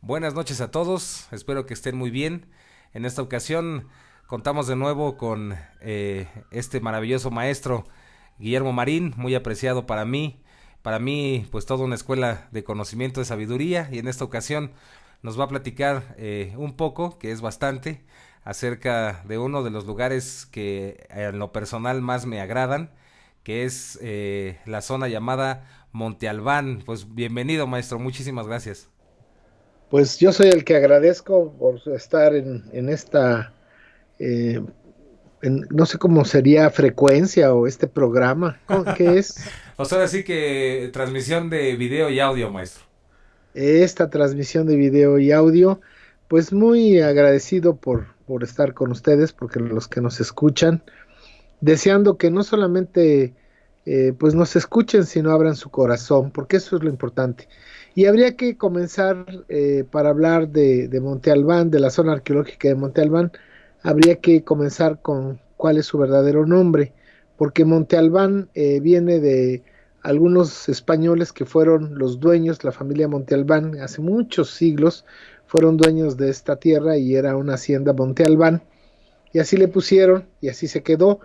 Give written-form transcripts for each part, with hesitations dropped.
Buenas noches a todos, espero que estén muy bien. En esta ocasión contamos de nuevo con este maravilloso maestro Guillermo Marín, muy apreciado para mí pues toda una escuela de conocimiento, de sabiduría, y en esta ocasión nos va a platicar un poco, que es bastante, acerca de uno de los lugares que en lo personal más me agradan, que es la zona llamada Monte Albán. Pues bienvenido, maestro, muchísimas gracias. Pues yo soy el que agradezco por estar en esta, eh, no sé cómo sería frecuencia o este programa. ¿Qué es O sea, así que transmisión de video y audio, maestro. esta transmisión de video y audio? Pues muy agradecido por estar con ustedes, porque los que nos escuchan, deseando que no solamente pues nos escuchen, sino abran su corazón, porque eso es lo importante. Y habría que comenzar para hablar de Monte Albán, de la zona arqueológica de Monte Albán, habría que comenzar con cuál es su verdadero nombre, porque Monte Albán viene de algunos españoles que fueron los dueños, la familia Monte Albán, hace muchos siglos, fueron dueños de esta tierra y era una hacienda Monte Albán, y así le pusieron y así se quedó,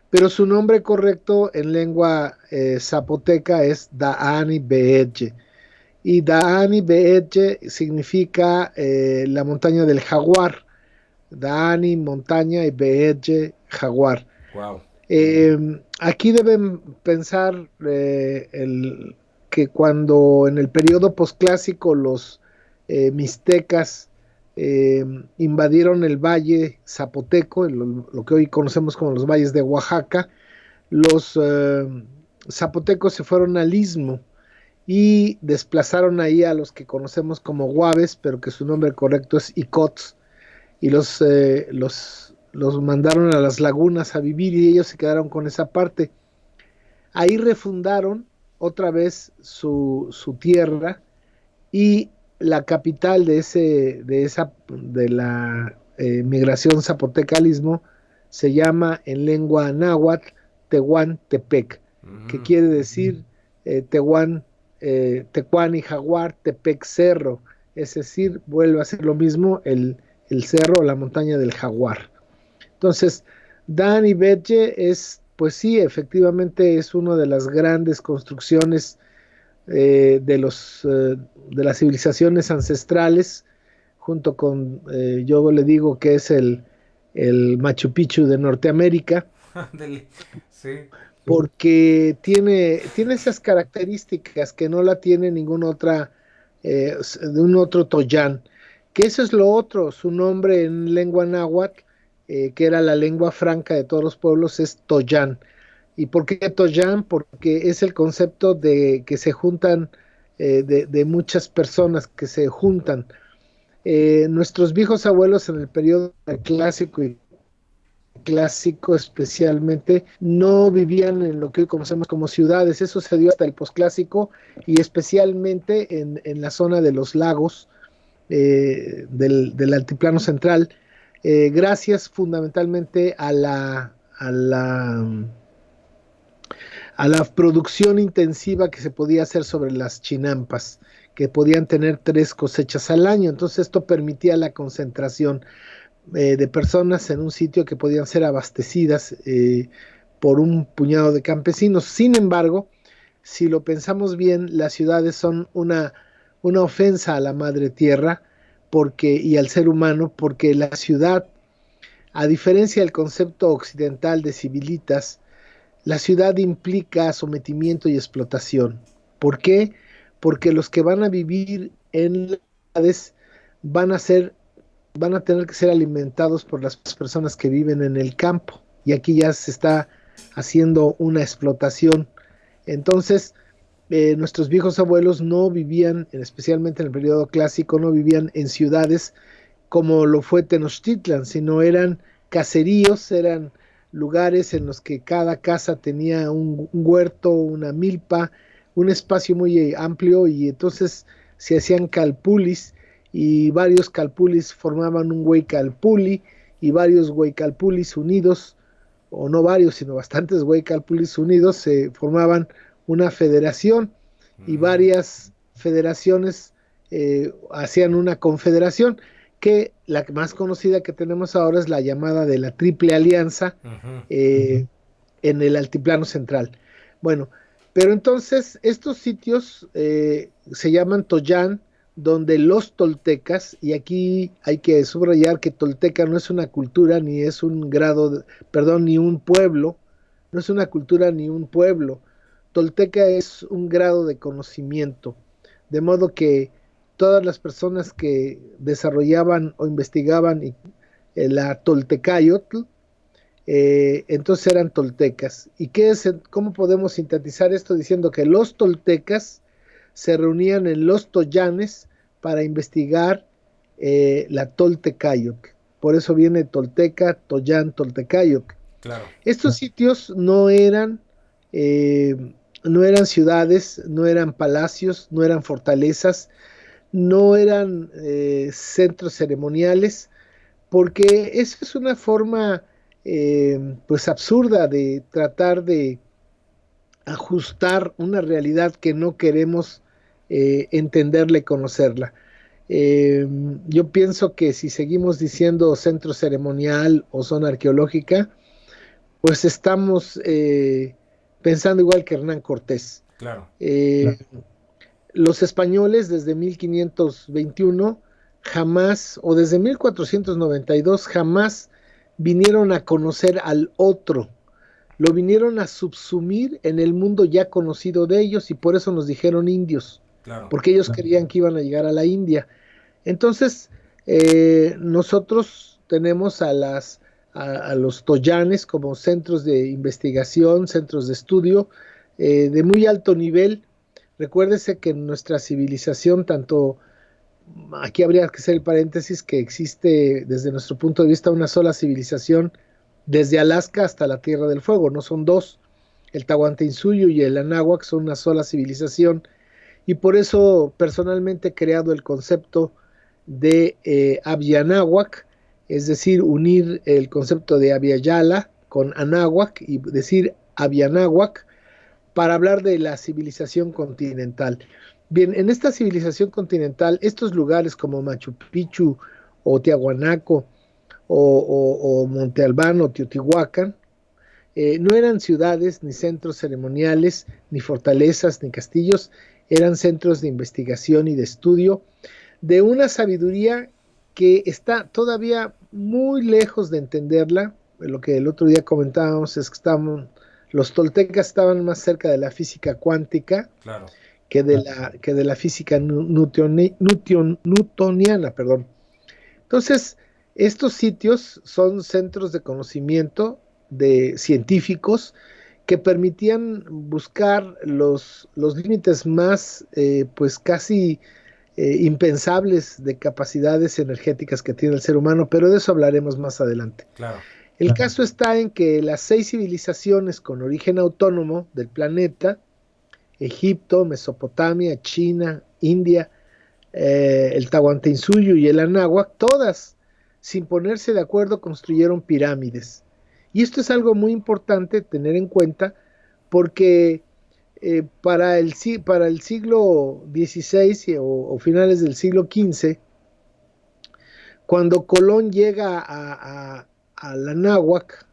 pero su nombre correcto en lengua zapoteca es Daani Beedje, y Daani Beedje significa la montaña del jaguar. Daani, montaña, y Beedje, jaguar. Wow. Aquí deben pensar que cuando en el periodo posclásico los mixtecas eh, invadieron el valle zapoteco, lo que hoy conocemos como los valles de Oaxaca, los zapotecos se fueron al istmo y desplazaron ahí a los que conocemos como Guaves, pero que su nombre correcto es Icots, y los mandaron a las lagunas a vivir y ellos se quedaron con esa parte. Ahí refundaron otra vez su tierra, y la capital de la migración zapotecalismo se llama en lengua náhuatl Tehuantepec, que Mm. quiere decir Tecuán y jaguar, Tepec cerro, es decir, vuelve a ser lo mismo el cerro o la montaña del jaguar. Entonces, Dan y Betge es, pues sí, efectivamente es una de las grandes construcciones de las civilizaciones ancestrales, junto con, yo le digo que es el Machu Picchu de Norteamérica, Ándele. Sí. porque tiene esas características que no la tiene ninguna otra, de un otro Toyán, que eso es lo otro, su nombre en lengua náhuatl, que era la lengua franca de todos los pueblos, es Toyán. ¿Y por qué Toyán? Porque es el concepto de que se juntan, de muchas personas que se juntan. Nuestros viejos abuelos en el periodo clásico y clásico especialmente, no vivían en lo que hoy conocemos como ciudades. Eso se dio hasta el posclásico y especialmente en la zona de los lagos del altiplano central, gracias fundamentalmente a la producción intensiva que se podía hacer sobre las chinampas, que podían tener 3 cosechas al año. Entonces esto permitía la concentración de personas en un sitio que podían ser abastecidas por un puñado de campesinos. Sin embargo, si lo pensamos bien, las ciudades son una ofensa a la madre tierra y al ser humano, porque la ciudad, a diferencia del concepto occidental de civilitas, la ciudad implica sometimiento y explotación. ¿Por qué? Porque los que van a vivir en las ciudades van a ser, van a tener que ser alimentados por las personas que viven en el campo. Y aquí ya se está haciendo una explotación. Entonces, nuestros viejos abuelos no vivían, especialmente en el periodo clásico, no vivían en ciudades como lo fue Tenochtitlan, sino eran caseríos, eran lugares en los que cada casa tenía un huerto, una milpa, un espacio muy amplio, y entonces se hacían calpulis y varios calpulis formaban un huaycalpuli, y varios huaycalpulis unidos, o no varios, sino bastantes huaycalpulis unidos, se formaban una federación, y Mm. varias federaciones hacían una confederación, que la más conocida que tenemos ahora es la llamada de la Triple Alianza, Ujú. en el Altiplano Central. Bueno, pero entonces estos sitios se llaman Toyán, donde los toltecas, y aquí hay que subrayar que tolteca no es una cultura, ni es un perdón, ni un pueblo, no es una cultura ni un pueblo. Tolteca es un grado de conocimiento, de modo que todas las personas que desarrollaban o investigaban la Toltecayotl, entonces eran toltecas. ¿Y cómo podemos sintetizar esto diciendo que los toltecas se reunían en los toyanes para investigar la Toltecayotl? Por eso viene Tolteca, Toyán, Toltecayotl. Claro. Estos sitios eh, no eran ciudades, no eran palacios, no eran fortalezas, no eran centros ceremoniales, porque eso es una forma pues absurda de tratar de ajustar una realidad que no queremos entenderla y conocerla. Yo pienso que si seguimos diciendo centro ceremonial o zona arqueológica, pues estamos pensando igual que Hernán Cortés. Claro. Claro. Los españoles desde 1521 jamás, o desde 1492 jamás vinieron a conocer al otro, lo vinieron a subsumir en el mundo ya conocido de ellos, y por eso nos dijeron indios, Claro. porque ellos creían que iban a llegar a la India. Entonces, nosotros tenemos a los toyanes como centros de investigación, centros de estudio de muy alto nivel. Recuérdese que en nuestra civilización, aquí habría que hacer el paréntesis, que existe desde nuestro punto de vista una sola civilización desde Alaska hasta la Tierra del Fuego, no son dos. El Tahuantinsuyo y el Anáhuac son una sola civilización, y por eso personalmente he creado el concepto de Abianáhuac, es decir, unir el concepto de Abiayala con Anáhuac y decir Abianáhuac para hablar de la civilización continental. Bien, en esta civilización continental, estos lugares como Machu Picchu o Tiahuanaco o Monte Albán o Teotihuacán, no eran ciudades, ni centros ceremoniales, ni fortalezas, ni castillos, eran centros de investigación y de estudio de una sabiduría que está todavía muy lejos de entenderla. Lo que el otro día comentábamos es que los toltecas estaban más cerca de la física cuántica Claro. que de la física newtoniana, perdón. Entonces, estos sitios son centros de conocimiento de científicos que permitían buscar los límites más, pues casi impensables de capacidades energéticas que tiene el ser humano, pero de eso hablaremos más adelante. Claro. El caso está en que las 6 civilizaciones con origen autónomo del planeta, Egipto, Mesopotamia, China, India, el Tahuantinsuyo y el Anáhuac, todas, sin ponerse de acuerdo, construyeron pirámides. Y esto es algo muy importante tener en cuenta, porque para el siglo XVI o finales del siglo XV, cuando Colón llega a la Náhuac,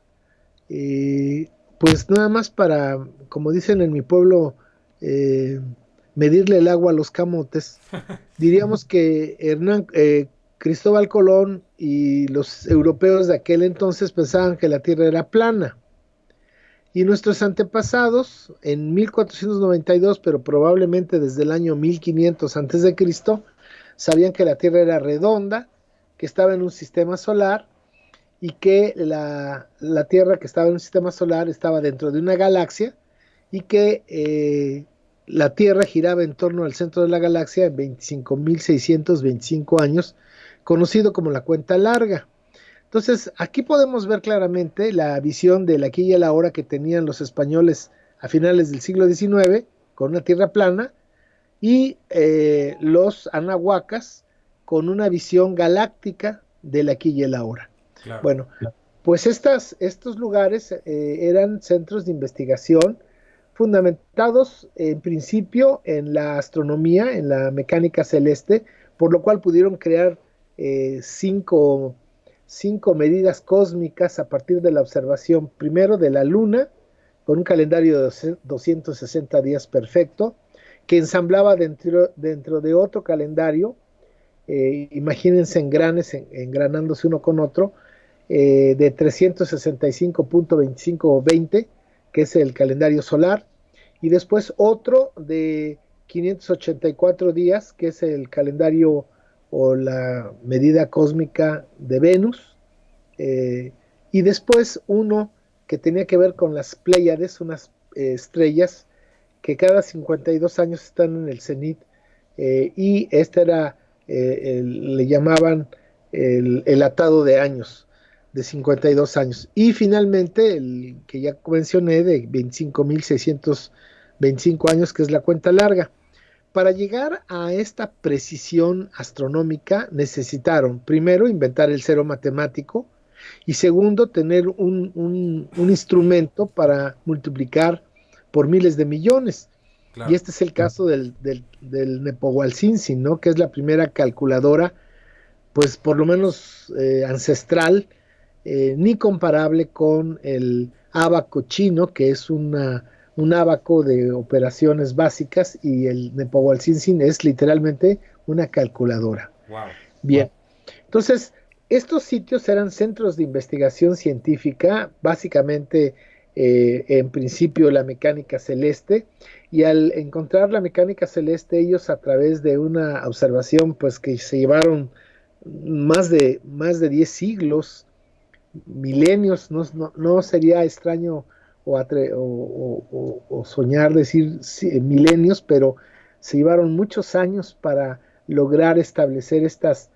pues nada más para, como dicen en mi pueblo, eh, medirle el agua a los camotes, diríamos que Cristóbal Colón y los europeos de aquel entonces pensaban que la Tierra era plana. Y nuestros antepasados, en 1492, pero probablemente desde el año 1500 antes de Cristo, sabían que la Tierra era redonda, que estaba en un sistema solar, y que la Tierra, que estaba en un sistema solar, estaba dentro de una galaxia, y que la Tierra giraba en torno al centro de la galaxia en 25.625 años, conocido como la cuenta larga. Entonces, aquí podemos ver claramente la visión del aquí y el ahora que tenían los españoles a finales del siglo XIX, con una tierra plana, y los anahuacas con una visión galáctica del aquí y el ahora. Claro. Bueno, pues estos lugares eran centros de investigación fundamentados en principio en la astronomía, en la mecánica celeste, por lo cual pudieron crear eh, cinco, cinco medidas cósmicas a partir de la observación, primero de la Luna, con un calendario de 260 días perfecto, que ensamblaba dentro de otro calendario, imagínense engranes engranándose uno con otro, de 365.2520, que es el calendario solar, y después otro de 584 días, que es el calendario o la medida cósmica de Venus, y después uno que tenía que ver con las Pléyades, unas estrellas que cada 52 años están en el cenit, y este era, le llamaban el atado de años, de 52 años. Y finalmente, el que ya mencioné, de 25.625 años, que es la cuenta larga. Para llegar a esta precisión astronómica necesitaron, primero, inventar el cero matemático y segundo, tener un instrumento para multiplicar por miles de millones. Y Claro. este es el caso del Nepohualcinsin, ¿no? Que es la primera calculadora, pues por lo menos ancestral, ni comparable con el ábaco chino, que es un ábaco de operaciones básicas, y el Nepohualcinsin es literalmente una calculadora. Wow. Bien, entonces, estos sitios eran centros de investigación científica, básicamente, en principio, la mecánica celeste, y al encontrar la mecánica celeste, ellos a través de una observación, pues que se llevaron más de 10 siglos, milenios, no sería extraño o soñar decir milenios, pero se llevaron muchos años para lograr establecer estas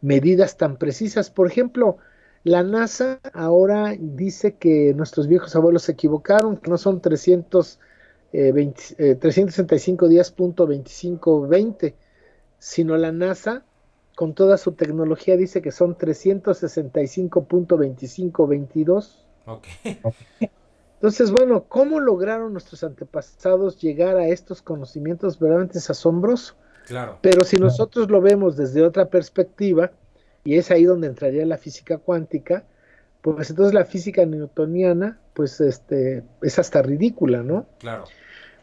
medidas tan precisas. Por ejemplo, la NASA ahora dice que nuestros viejos abuelos se equivocaron, que no son 365 días punto 2520, sino la NASA, con toda su tecnología, dice que son 365.2522. Ok. Entonces, bueno, ¿cómo lograron nuestros antepasados llegar a estos conocimientos? Verdaderamente es asombroso. Claro. Pero si nosotros lo vemos desde otra perspectiva, y es ahí donde entraría la física cuántica, pues entonces la física newtoniana, pues es hasta ridícula, ¿no? Claro.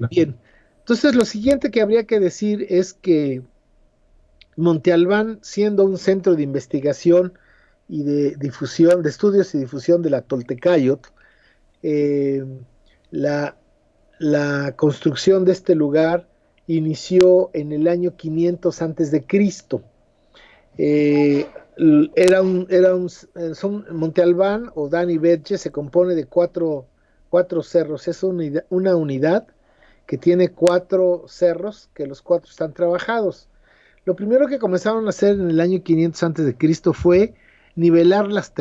Bien, entonces lo siguiente que habría que decir es que Monte Albán, siendo un centro de investigación y de difusión, de estudios y difusión de la Toltecayot, eh, la, la construcción de este lugar inició en el año 500 antes de Cristo. Monte Albán o Dani Betche se compone de cuatro cerros, es una unidad que tiene cuatro cerros, que los cuatro están trabajados. Lo primero que comenzaron a hacer en el año 500 antes de Cristo fue nivelar los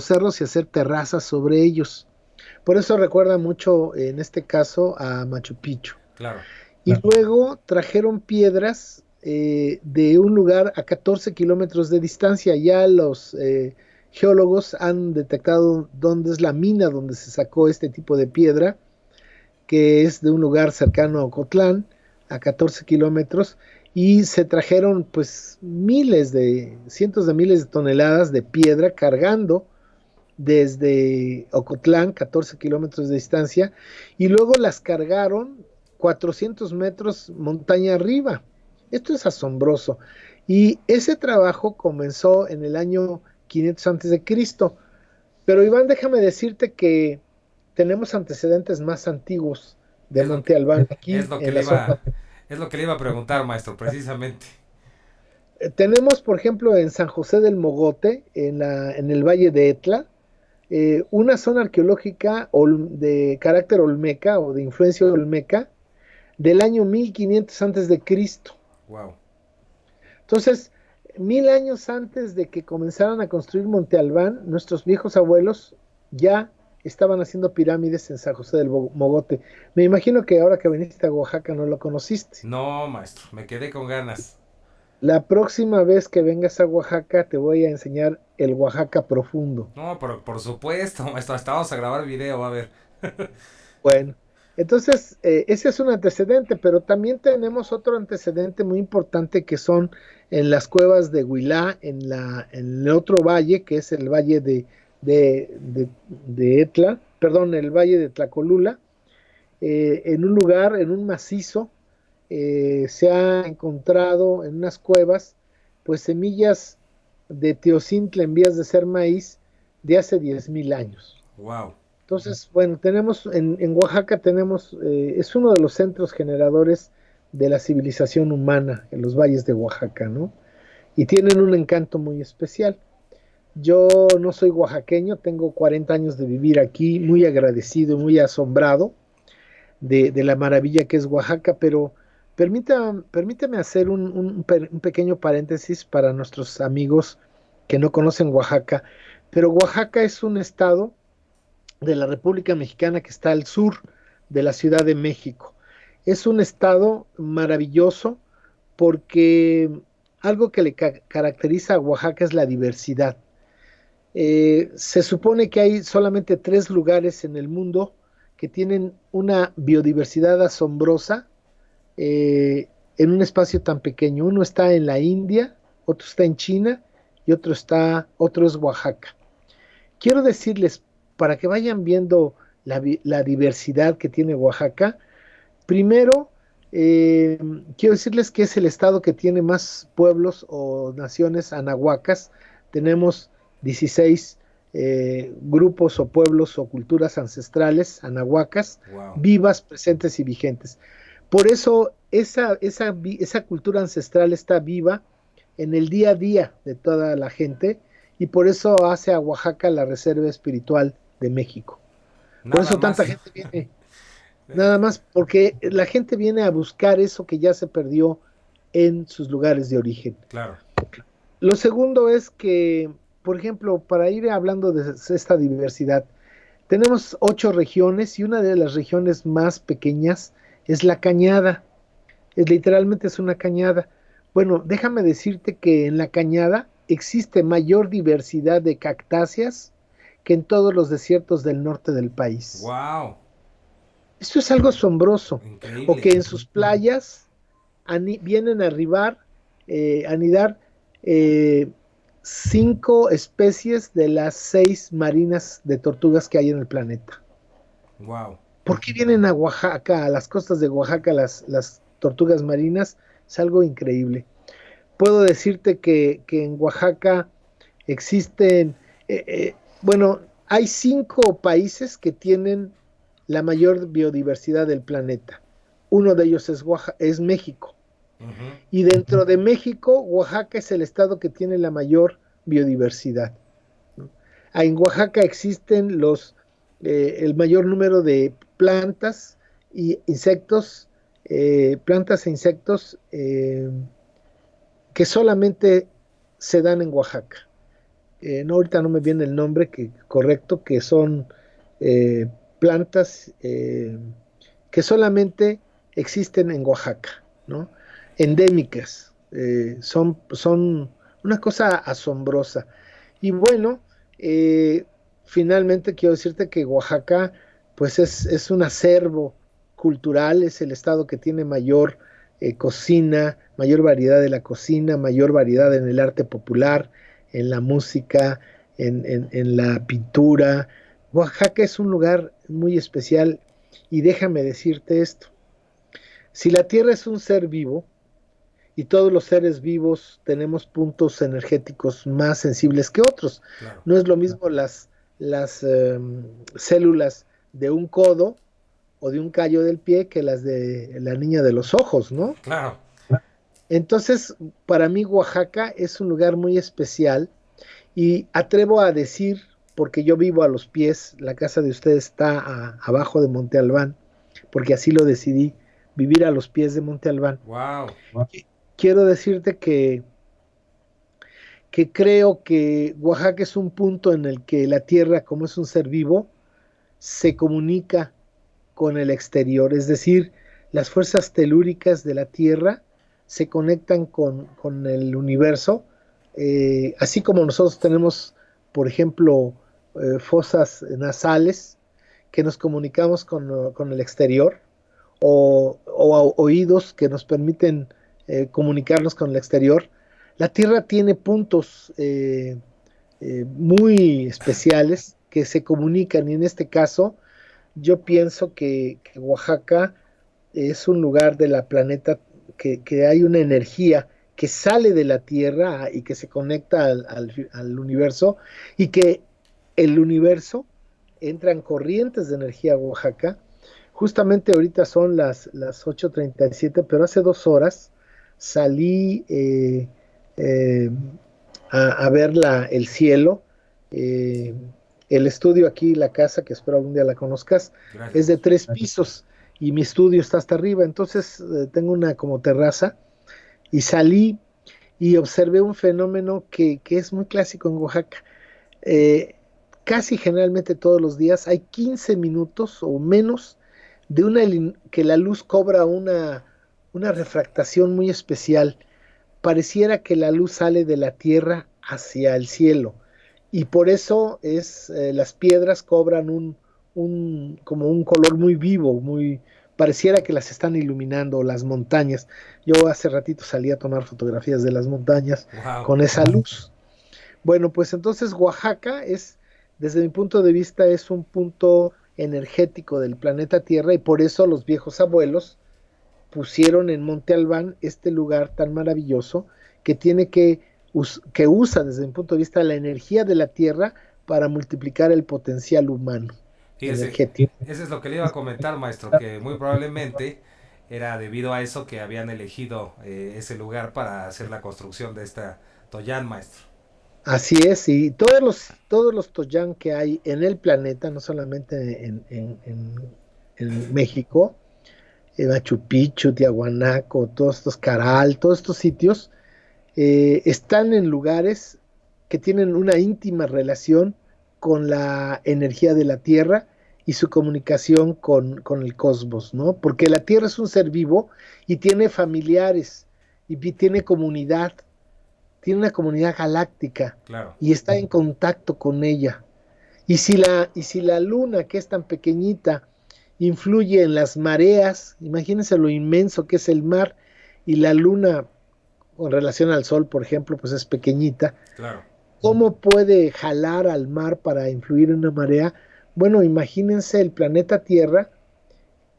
cerros y hacer terrazas sobre ellos. Por eso recuerda mucho, en este caso, a Machu Picchu. Claro. Y luego trajeron piedras de un lugar a 14 kilómetros de distancia. Ya los geólogos han detectado dónde es la mina donde se sacó este tipo de piedra, que es de un lugar cercano a Ocotlán, a 14 kilómetros, y se trajeron pues cientos de miles de toneladas de piedra cargando desde Ocotlán, 14 kilómetros de distancia, y luego las cargaron 400 metros montaña arriba. Esto es asombroso. Y ese trabajo comenzó en el año 500 antes de Cristo. Pero Iván, déjame decirte que tenemos antecedentes más antiguos de Es lo Monte que, Albán es aquí lo que en le la zona. iba, es lo que le iba a preguntar, maestro, precisamente. Tenemos, por ejemplo, en San José del Mogote, en el Valle de Etla, una zona arqueológica de carácter olmeca o de influencia olmeca del año 1500 antes de Cristo. Wow. Entonces, 1000 años antes de que comenzaran a construir Monte Albán, nuestros viejos abuelos ya estaban haciendo pirámides en San José del Mogote. Me imagino que ahora que viniste a Oaxaca no lo conociste. No, maestro, me quedé con ganas. La próxima vez que vengas a Oaxaca te voy a enseñar el Oaxaca profundo. No, pero por supuesto, maestro, hasta vamos a grabar video, va a ver. Bueno, entonces ese es un antecedente, pero también tenemos otro antecedente muy importante que son en las cuevas de Huilá, en el otro valle, que es el valle de Etla, perdón, el valle de Tlacolula, en un lugar, en un macizo, se ha encontrado en unas cuevas, pues semillas de teocintla en vías de ser maíz de hace 10,000 años. Wow. Entonces, bueno, tenemos en Oaxaca tenemos, es uno de los centros generadores de la civilización humana en los valles de Oaxaca, ¿no? Y tienen un encanto muy especial. Yo no soy oaxaqueño, tengo 40 años de vivir aquí, muy agradecido, muy asombrado de la maravilla que es Oaxaca, pero permítame hacer un pequeño paréntesis para nuestros amigos que no conocen Oaxaca, pero Oaxaca es un estado de la República Mexicana que está al sur de la Ciudad de México. Es un estado maravilloso porque algo que le caracteriza a Oaxaca es la diversidad. Se supone que hay solamente 3 lugares en el mundo que tienen una biodiversidad asombrosa en un espacio tan pequeño. Uno está en la India, otro está en China y otro es Oaxaca. Quiero decirles, para que vayan viendo la diversidad que tiene Oaxaca, primero, quiero decirles que es el estado que tiene más pueblos o naciones anahuacas. Tenemos 16 grupos o pueblos o culturas ancestrales anahuacas, Wow. vivas, presentes y vigentes. Por eso esa cultura ancestral está viva en el día a día de toda la gente y por eso hace a Oaxaca la reserva espiritual de México. Por Nada eso tanta más. gente viene, nada más porque la gente viene a buscar eso que ya se perdió en sus lugares de origen. Claro. Lo segundo es que, por ejemplo, para ir hablando de esta diversidad, tenemos 8 regiones y una de las regiones más pequeñas es la Cañada. Literalmente es una cañada. Bueno, déjame decirte que en la cañada existe mayor diversidad de cactáceas que en todos los desiertos del norte del país. Wow. Esto es algo asombroso. O que Increíble. en sus playas vienen a arribar, anidar eh, 5 especies de las 6 marinas de tortugas que hay en el planeta. Wow. ¿Por qué vienen a Oaxaca, a las costas de Oaxaca, las tortugas marinas? Es algo increíble. Puedo decirte que en Oaxaca existen, bueno, hay 5 países que tienen la mayor biodiversidad del planeta. Uno de ellos es México. Ujú. Y dentro de México, Oaxaca es el estado que tiene la mayor biodiversidad, ¿no? En Oaxaca existen el mayor número de plantas y insectos, plantas e insectos que solamente se dan en Oaxaca. No, ahorita no me viene el nombre correcto, que son eh, plantas que solamente existen en Oaxaca, ¿no? Endémicas, son una cosa asombrosa. Y bueno, finalmente quiero decirte que Oaxaca, pues es un acervo cultural, es el estado que tiene mayor cocina, mayor variedad de la cocina, mayor variedad en el arte popular, en la música, en la pintura. Oaxaca es un lugar muy especial y déjame decirte esto. Si la Tierra es un ser vivo y todos los seres vivos tenemos puntos energéticos más sensibles que otros, Claro. no es lo mismo las células de un codo o de un callo del pie que las de la niña de los ojos, ¿no? Claro. Entonces, para mí Oaxaca es un lugar muy especial y atrevo a decir, porque yo vivo a los pies, la casa de ustedes está abajo de Monte Albán, porque así lo decidí, vivir a los pies de Monte Albán. Wow. Quiero decirte que creo que Oaxaca es un punto en el que la tierra, como es un ser vivo, se comunica con el exterior, es decir, las fuerzas telúricas de la tierra se conectan con el universo, así como nosotros tenemos, por ejemplo, fosas nasales que nos comunicamos con el exterior o oídos que nos permiten comunicarnos con el exterior. La Tierra tiene puntos muy especiales que se comunican y en este caso yo pienso que Oaxaca es un lugar de la planeta que hay una energía que sale de la Tierra y que se conecta al universo y que el universo entra en corrientes de energía a Oaxaca. Justamente ahorita son las 8:37, pero hace 2 horas salí a ver el cielo. Eh, el estudio aquí, la casa, que espero algún día la conozcas, es de Gracias. 3 pisos y mi estudio está hasta arriba. Entonces tengo una como terraza y salí y observé un fenómeno que es muy clásico en Oaxaca. Eh, Casi generalmente todos los días hay 15 minutos o menos de que la luz cobra una refractación muy especial. Pareciera que la luz sale de la tierra hacia el cielo y por eso las piedras cobran como un color muy vivo, pareciera que las están iluminando las montañas. Yo hace ratito salí a tomar fotografías de las montañas Wow. con esa luz. Bueno, pues entonces Oaxaca desde mi punto de vista, es un punto energético del planeta Tierra y por eso los viejos abuelos pusieron en Monte Albán este lugar tan maravilloso que que usa desde mi punto de vista la energía de la Tierra para multiplicar el potencial humano Fíjese, energético. eso es lo que le iba a comentar, maestro, que muy probablemente era debido a eso que habían elegido ese lugar para hacer la construcción de esta Toyán, maestro. Así es, y todos los Toyán que hay en el planeta, no solamente en México, Machu Picchu, Tiahuanaco, todos estos Caral, todos estos sitios, están en lugares que tienen una íntima relación con la energía de la Tierra y su comunicación con el cosmos, ¿no? Porque la Tierra es un ser vivo y tiene familiares y tiene una comunidad galáctica Claro, y está en contacto con ella. Y si la luna, que es tan pequeñita, influye en las mareas, imagínense lo inmenso que es el mar, y la luna, con relación al sol, por ejemplo, pues es pequeñita, claro, ¿cómo puede jalar al mar para influir en una marea? Bueno, imagínense el planeta Tierra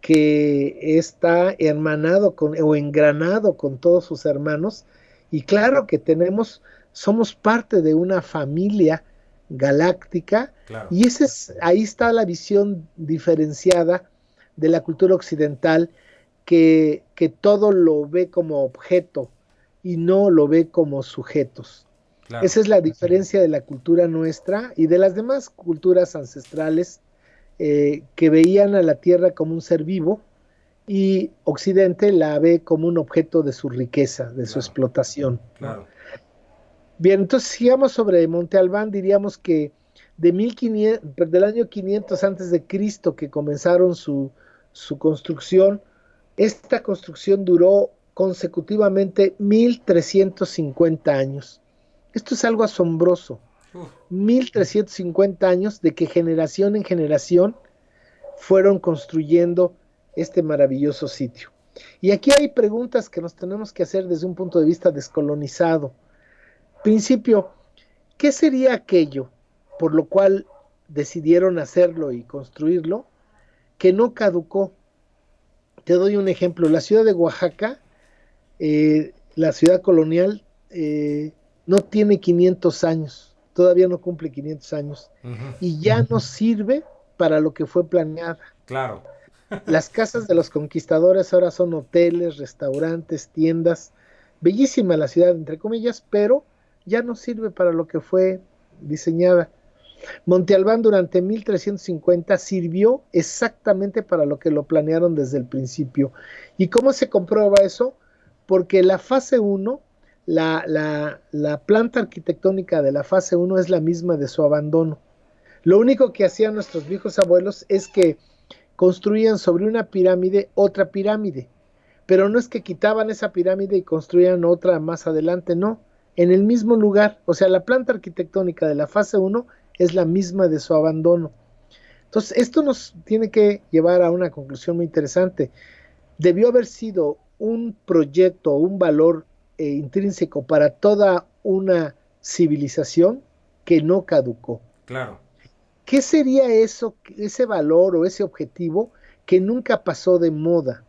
que está hermanado o engranado con todos sus hermanos, y claro que somos parte de una familia galáctica, claro. y ahí está la visión diferenciada de la cultura occidental, que todo lo ve como objeto y no lo ve como sujetos. Claro. Esa es la diferencia de la cultura nuestra y de las demás culturas ancestrales, que veían a la Tierra como un ser vivo y Occidente la ve como un objeto de su riqueza, de su Claro, explotación, ¿no? claro. Bien, entonces sigamos sobre Monte Albán, diríamos que del año 500 antes de Cristo que comenzaron su construcción, esta construcción duró consecutivamente 1350 años. Esto es algo asombroso. Uf, 1350 años de que generación en generación fueron construyendo este maravilloso sitio. Y aquí hay preguntas que nos tenemos que hacer desde un punto de vista descolonizado. Principio, ¿qué sería aquello por lo cual decidieron hacerlo y construirlo que no caducó? Te doy un ejemplo. La ciudad de Oaxaca, la ciudad colonial, no tiene 500 años, todavía no cumple 500 años, ujú, y ya no sirve para lo que fue planeada. claro, Las casas de los conquistadores ahora son hoteles, restaurantes, tiendas. Bellísima la ciudad, entre comillas, pero ya no sirve para lo que fue diseñada. Monte Albán durante 1350 sirvió exactamente para lo que lo planearon desde el principio. ¿Y cómo se comprueba eso? Porque la fase 1, la planta arquitectónica de la fase 1 es la misma de su abandono. Lo único que hacían nuestros viejos abuelos es que construían sobre una pirámide otra pirámide, pero no es que quitaban esa pirámide y construían otra más adelante, no, en el mismo lugar. O sea, la planta arquitectónica de la fase 1 es la misma de su abandono. Entonces, esto nos tiene que llevar a una conclusión muy interesante. Debió haber sido un proyecto, un valor intrínseco para toda una civilización que no caducó. Claro. ¿Qué sería eso, ese valor o ese objetivo que nunca pasó de moda?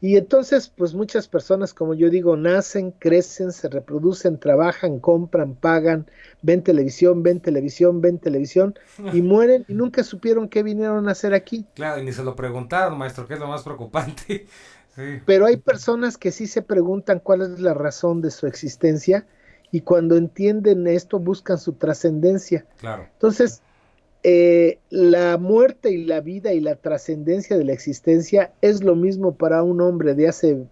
Y entonces, pues muchas personas, como yo digo, nacen, crecen, se reproducen, trabajan, compran, pagan, ven televisión, ven televisión, ven televisión y mueren y nunca supieron qué vinieron a hacer aquí. Claro, y ni se lo preguntaron, maestro, que es lo más preocupante. Sí, Pero hay personas que sí se preguntan cuál es la razón de su existencia y cuando entienden esto buscan su trascendencia. claro. Entonces, la muerte y la vida y la trascendencia de la existencia es lo mismo para un hombre de hace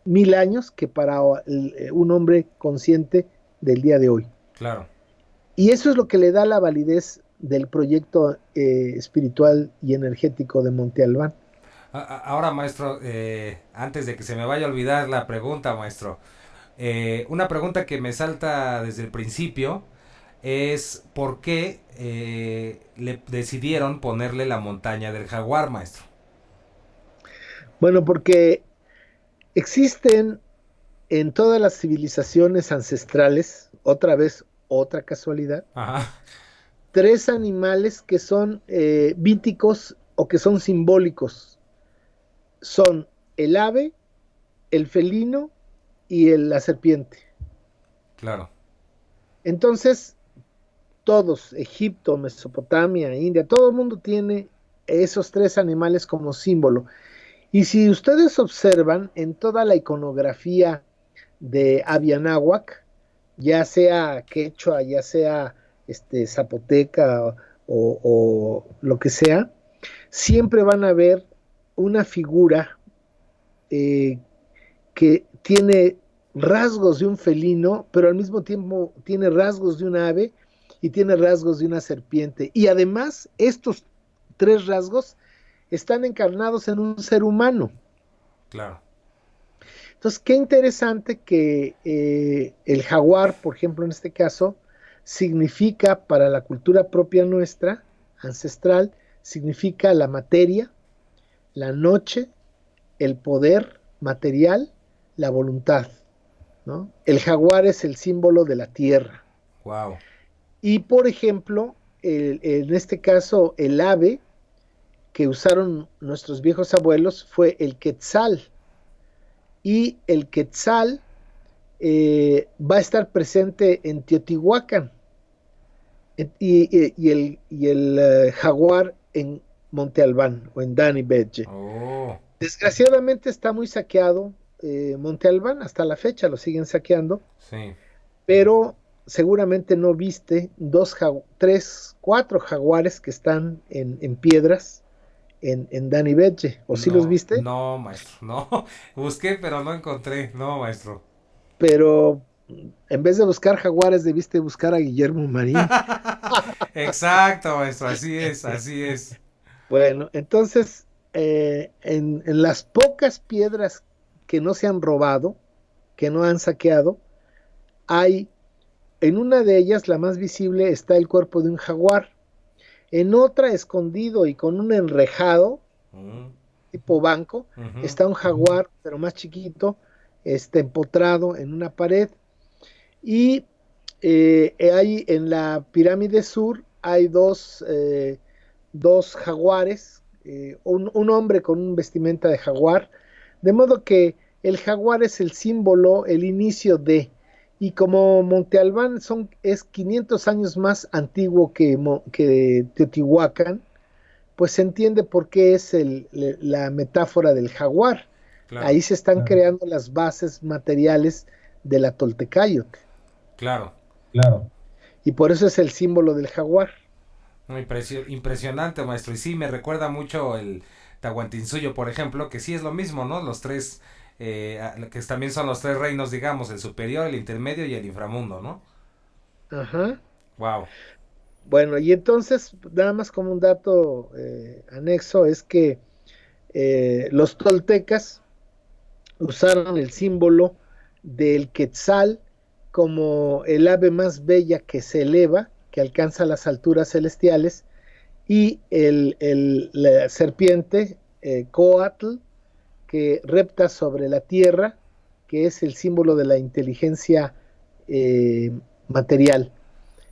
1000 años que para un hombre consciente del día de hoy. Claro. Y eso es lo que le da la validez del proyecto espiritual y energético de Monte Albán. Ahora, maestro, antes de que se me vaya a olvidar la pregunta, maestro, una pregunta que me salta desde el principio es ¿por qué le decidieron ponerle la montaña del jaguar, maestro? Bueno, porque existen en todas las civilizaciones ancestrales, otra vez, otra casualidad, Ajá, tres animales que son míticos o que son simbólicos. Son el ave, el felino y la serpiente. claro, Entonces, todos, Egipto, Mesopotamia, India, todo el mundo tiene esos tres animales como símbolo. Y si ustedes observan en toda la iconografía de Abianáhuac, ya sea quechua, ya sea zapoteca o lo que sea, siempre van a ver una figura eh, que tiene rasgos de un felino, pero al mismo tiempo tiene rasgos de un ave y tiene rasgos de una serpiente. Y además, estos tres rasgos están encarnados en un ser humano. claro, Entonces, qué interesante que el jaguar, por ejemplo, en este caso, significa para la cultura propia nuestra, ancestral, significa la materia, la noche, el poder material, la voluntad, ¿no? El jaguar es el símbolo de la tierra. wow, Y, por ejemplo, en este caso, el ave que usaron nuestros viejos abuelos fue el quetzal. Y el quetzal va a estar presente en Teotihuacán y el jaguar en Monte Albán o en Dani Bedje. oh, Desgraciadamente está muy saqueado Monte Albán, hasta la fecha lo siguen saqueando, sí, pero seguramente no viste tres, cuatro jaguares que están en piedras en Dani Bedje, ¿o sí los no, viste? no, maestro, no, busqué pero no encontré, no, maestro. Pero en vez de buscar jaguares debiste buscar a Guillermo Marín. Exacto, maestro, así es, así es. Bueno, entonces, en las pocas piedras que no se han robado, que no han saqueado, hay, en una de ellas, la más visible, está el cuerpo de un jaguar. En otra, escondido y con un enrejado, Mm, tipo banco, ujú. está un jaguar, pero más chiquito, empotrado en una pared. Y hay en la pirámide sur, hay dos jaguares, un hombre con un vestimenta de jaguar, de modo que el jaguar es el símbolo, el inicio de, y como Monte Albán es 500 años más antiguo que Teotihuacán, pues se entiende por qué es la metáfora del jaguar. Claro, Ahí se están creando las bases materiales de la Toltecayot, claro. claro, y por eso es el símbolo del jaguar. No, impresionante, maestro. Y sí, me recuerda mucho el Tahuantinsuyo, por ejemplo, que sí es lo mismo, ¿no? Los tres, que también son los tres reinos, digamos, el superior, el intermedio y el inframundo, ¿no? Ajá. Wow. Bueno, y entonces, nada más como un dato anexo, es que los toltecas usaron el símbolo del quetzal como el ave más bella que se eleva, que alcanza las alturas celestiales, y la serpiente Coatl, que repta sobre la tierra, que es el símbolo de la inteligencia material.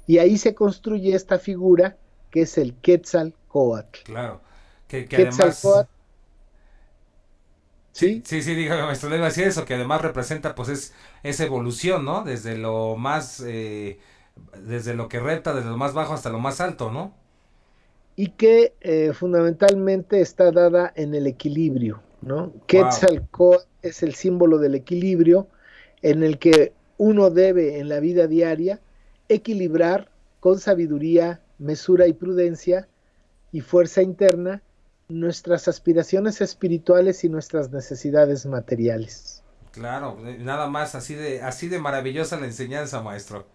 Y ahí se construye esta figura que es el Quetzalcóatl. Claro. Que además... Quetzalcóatl, Sí, ¿sí? sí, sí, dígame, maestro, le iba a decir eso, que además representa, pues, es evolución, ¿no? Desde lo más, desde lo que repta, desde lo más bajo hasta lo más alto, ¿no? Y que fundamentalmente está dada en el equilibrio, ¿no? Wow, Quetzalcóatl es el símbolo del equilibrio en el que uno debe en la vida diaria equilibrar con sabiduría, mesura y prudencia y fuerza interna nuestras aspiraciones espirituales y nuestras necesidades materiales. claro, nada más así de maravillosa la enseñanza, maestro.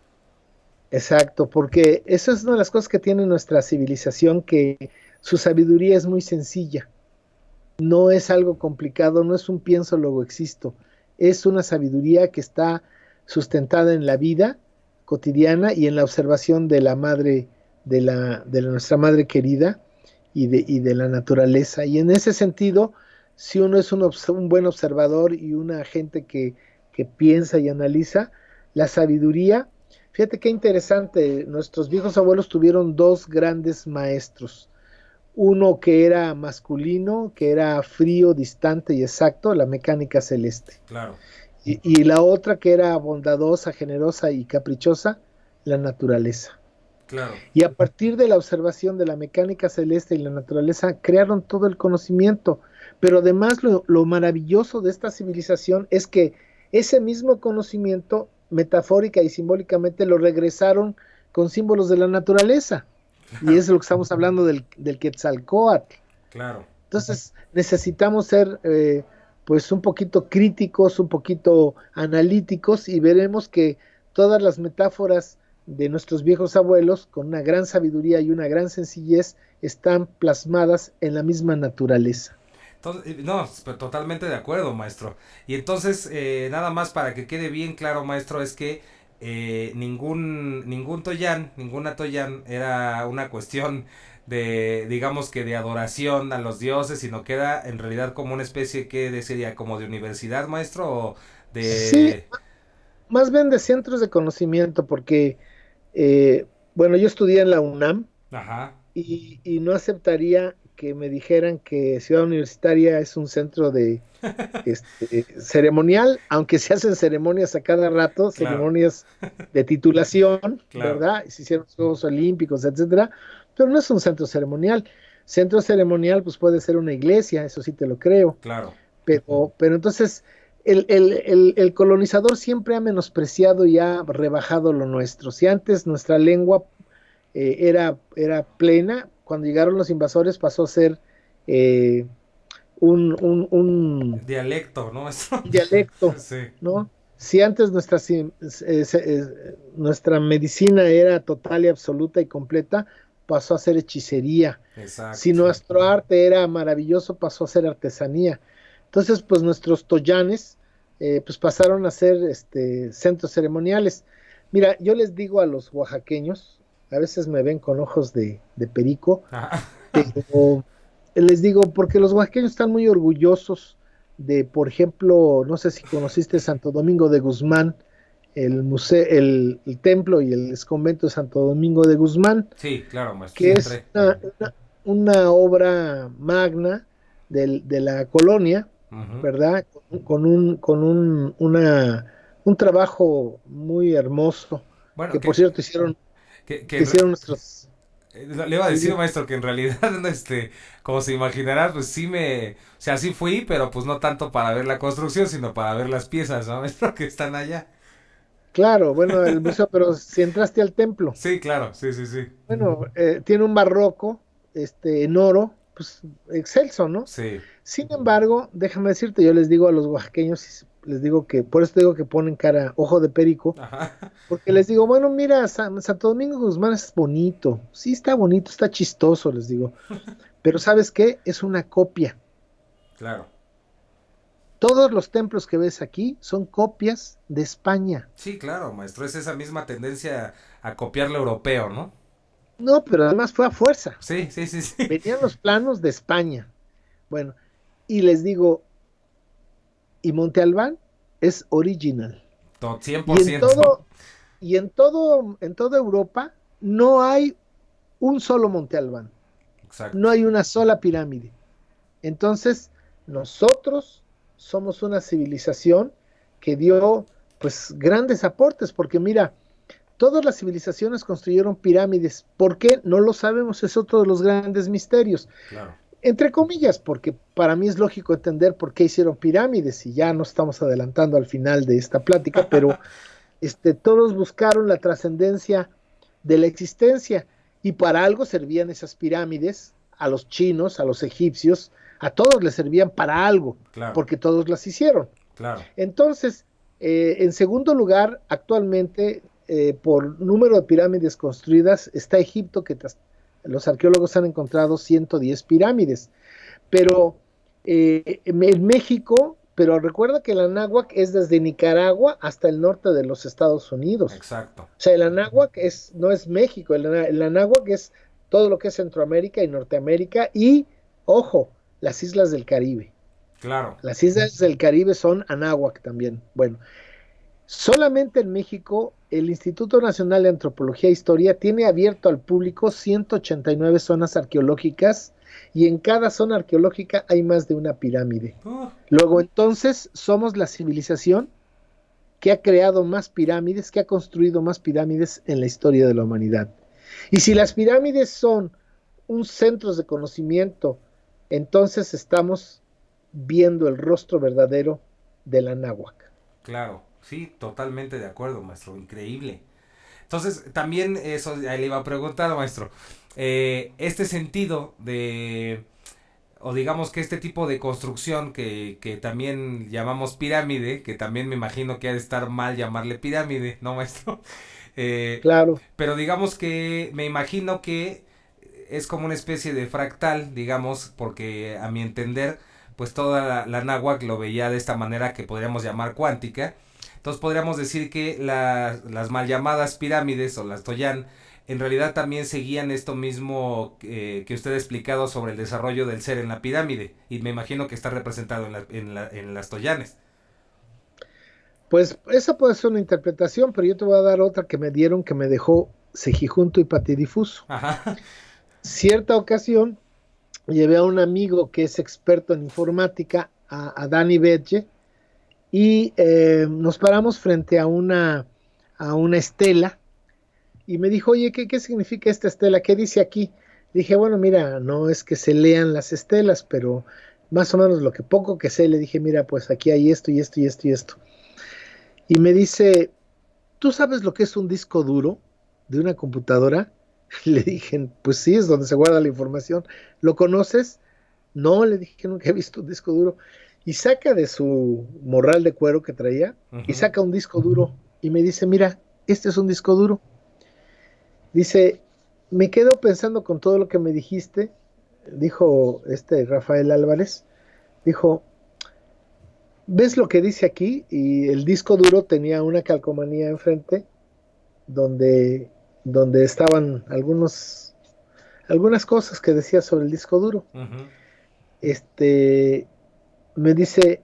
Exacto, porque eso es una de las cosas que tiene nuestra civilización, que su sabiduría es muy sencilla, no es algo complicado, no es un pienso luego existo, es una sabiduría que está sustentada en la vida cotidiana y en la observación de la madre, nuestra madre querida y de la naturaleza. Y en ese sentido, si uno es un buen observador y una gente que piensa y analiza, la sabiduría, fíjate qué interesante, nuestros viejos abuelos tuvieron dos grandes maestros, uno que era masculino, que era frío, distante y exacto, la mecánica celeste. Claro, Y la otra que era bondadosa, generosa y caprichosa, la naturaleza. claro. Y a partir de la observación de la mecánica celeste y la naturaleza, crearon todo el conocimiento. Pero además lo maravilloso de esta civilización es que ese mismo conocimiento, metafórica y simbólicamente, lo regresaron con símbolos de la naturaleza. Y Claro, es lo que estamos hablando del Quetzalcóatl. claro. Entonces necesitamos ser pues un poquito críticos, un poquito analíticos y veremos que todas las metáforas de nuestros viejos abuelos, con una gran sabiduría y una gran sencillez, están plasmadas en la misma naturaleza. Entonces, no, totalmente de acuerdo, maestro. Y entonces, nada más para que quede bien claro, maestro, es que ningún Toyán, ninguna Toyán era una cuestión de, digamos que de adoración a los dioses, sino que era en realidad como una especie que sería como de universidad, maestro, o Sí, de... más bien de centros de conocimiento, porque, bueno, yo estudié en la UNAM, Ajá, y no aceptaría que me dijeran que Ciudad Universitaria es un centro de ceremonial, aunque se hacen ceremonias a cada rato, claro, ceremonias de titulación, claro, ¿verdad? Se hicieron los Juegos Olímpicos, etcétera, pero no es un centro ceremonial. Centro ceremonial, pues puede ser una iglesia, eso sí te lo creo, claro, pero entonces el colonizador siempre ha menospreciado y ha rebajado lo nuestro. Si antes nuestra lengua era plena, cuando llegaron los invasores pasó a ser eh, un dialecto, ¿no, maestro? dialecto, Sí, ¿no? Si antes nuestra medicina era total y absoluta y completa, pasó a ser hechicería. Si exacto, nuestro arte era maravilloso, pasó a ser artesanía. Entonces, pues nuestros toyanes, pues pasaron a ser centros ceremoniales. Mira, yo les digo a los oaxaqueños, a veces me ven con ojos de perico, ajá, pero les digo, porque los oaxaqueños están muy orgullosos de, por ejemplo, no sé si conociste Santo Domingo de Guzmán, el museo, el templo y el convento de Santo Domingo de Guzmán, sí, claro, maestro, sí que es entré, una obra magna de la colonia, ujú. ¿verdad? Un trabajo muy hermoso, Bueno, que por cierto que, que que en re- hicieron nuestros, le iba a sí, decir, maestro, que en realidad, como se imaginará, pues o sea, sí fui, pero pues no tanto para ver la construcción, sino para ver las piezas, ¿no, maestro? Que están allá. claro, bueno, el museo, pero si entraste al templo, Sí, claro, sí, sí, sí. bueno, tiene un barroco, en oro, pues excelso, ¿no? Sí, Sin embargo, déjame decirte, yo les digo a los oaxaqueños, les digo que, por eso te digo que ponen cara, ojo de perico, ajá, porque les digo, bueno, mira, Santo Domingo Guzmán es bonito, sí está bonito, está chistoso, les digo, pero ¿sabes qué? Es una copia. claro. Todos los templos que ves aquí son copias de España. Sí, claro, maestro, es esa misma tendencia a copiar lo europeo, ¿no? No, pero además fue a fuerza. Sí, sí, sí, sí. Venían los planos de España. Bueno, y les digo, y Monte Albán es original. Cien por Y en ciento. todo, en toda Europa no hay un solo Monte Albán, no Exacto. hay una sola pirámide. Entonces, nosotros somos una civilización que dio pues grandes aportes, porque mira, todas las civilizaciones construyeron pirámides. ¿Por qué? No lo sabemos, es otro de los grandes misterios. Claro. Entre comillas, porque para mí es lógico entender por qué hicieron pirámides y ya no estamos adelantando al final de esta plática, pero todos buscaron la trascendencia de la existencia y para algo servían esas pirámides a los chinos, a los egipcios, a todos les servían para algo, Claro. porque todos las hicieron. Claro. Entonces, en segundo lugar, actualmente, por número de pirámides construidas, está Egipto, que los arqueólogos han encontrado 110 pirámides, pero en México, pero recuerda que el Anáhuac es desde Nicaragua hasta el norte de los Estados Unidos. Exacto. O sea, el Anáhuac no es México, el Anáhuac es todo lo que es Centroamérica y Norteamérica y, ojo, las islas del Caribe. Claro. Las islas del Caribe son Anáhuac también. Bueno, solamente en México el Instituto Nacional de Antropología e Historia tiene abierto al público 189 zonas arqueológicas y en cada zona arqueológica hay más de una pirámide. Luego entonces somos la civilización que ha creado más pirámides, que ha construido más pirámides en la historia de la humanidad. Y si las pirámides son un centro de conocimiento, entonces estamos viendo el rostro verdadero del Anáhuac. Claro. Sí, totalmente de acuerdo, maestro. Increíble. Entonces, también eso ahí le iba a preguntar, maestro. Este sentido de, o digamos que este tipo de construcción que también llamamos pirámide, que también me imagino que ha de estar mal llamarle pirámide, ¿no, maestro? Eh, Claro. pero digamos que me imagino que es como una especie de fractal, digamos, porque a mi entender, pues toda la náhuatl lo veía de esta manera que podríamos llamar cuántica. Entonces podríamos decir que las mal llamadas pirámides o las Toyán en realidad también seguían esto mismo que usted ha explicado sobre el desarrollo del ser en la pirámide. Y me imagino que está representado en las Toyanes. Pues esa puede ser una interpretación, pero yo te voy a dar otra que me dieron que me dejó cejijunto y patidifuso. Ajá. Cierta ocasión llevé a un amigo que es experto en informática, a Dani Bedge, y nos paramos frente a una estela y me dijo, oye, ¿qué significa esta estela? ¿Qué dice aquí? Dije, bueno, mira, no es que se lean las estelas, pero más o menos lo que poco que sé, le dije, mira, pues aquí hay esto y esto y esto y esto. Y me dice, ¿tú sabes lo que es un disco duro de una computadora? Le dije, pues sí, es donde se guarda la información. ¿Lo conoces? No, le dije, nunca he visto un disco duro. Y saca de su morral de cuero que traía y Uh-huh. saca un disco duro y me dice, mira, este es un disco duro. Dice, me quedo pensando con todo lo que me dijiste, dijo Rafael Álvarez, dijo, ¿ves lo que dice aquí? Y el disco duro tenía una calcomanía enfrente donde, donde estaban algunas cosas que decía sobre el disco duro. Uh-huh. Este, me dice,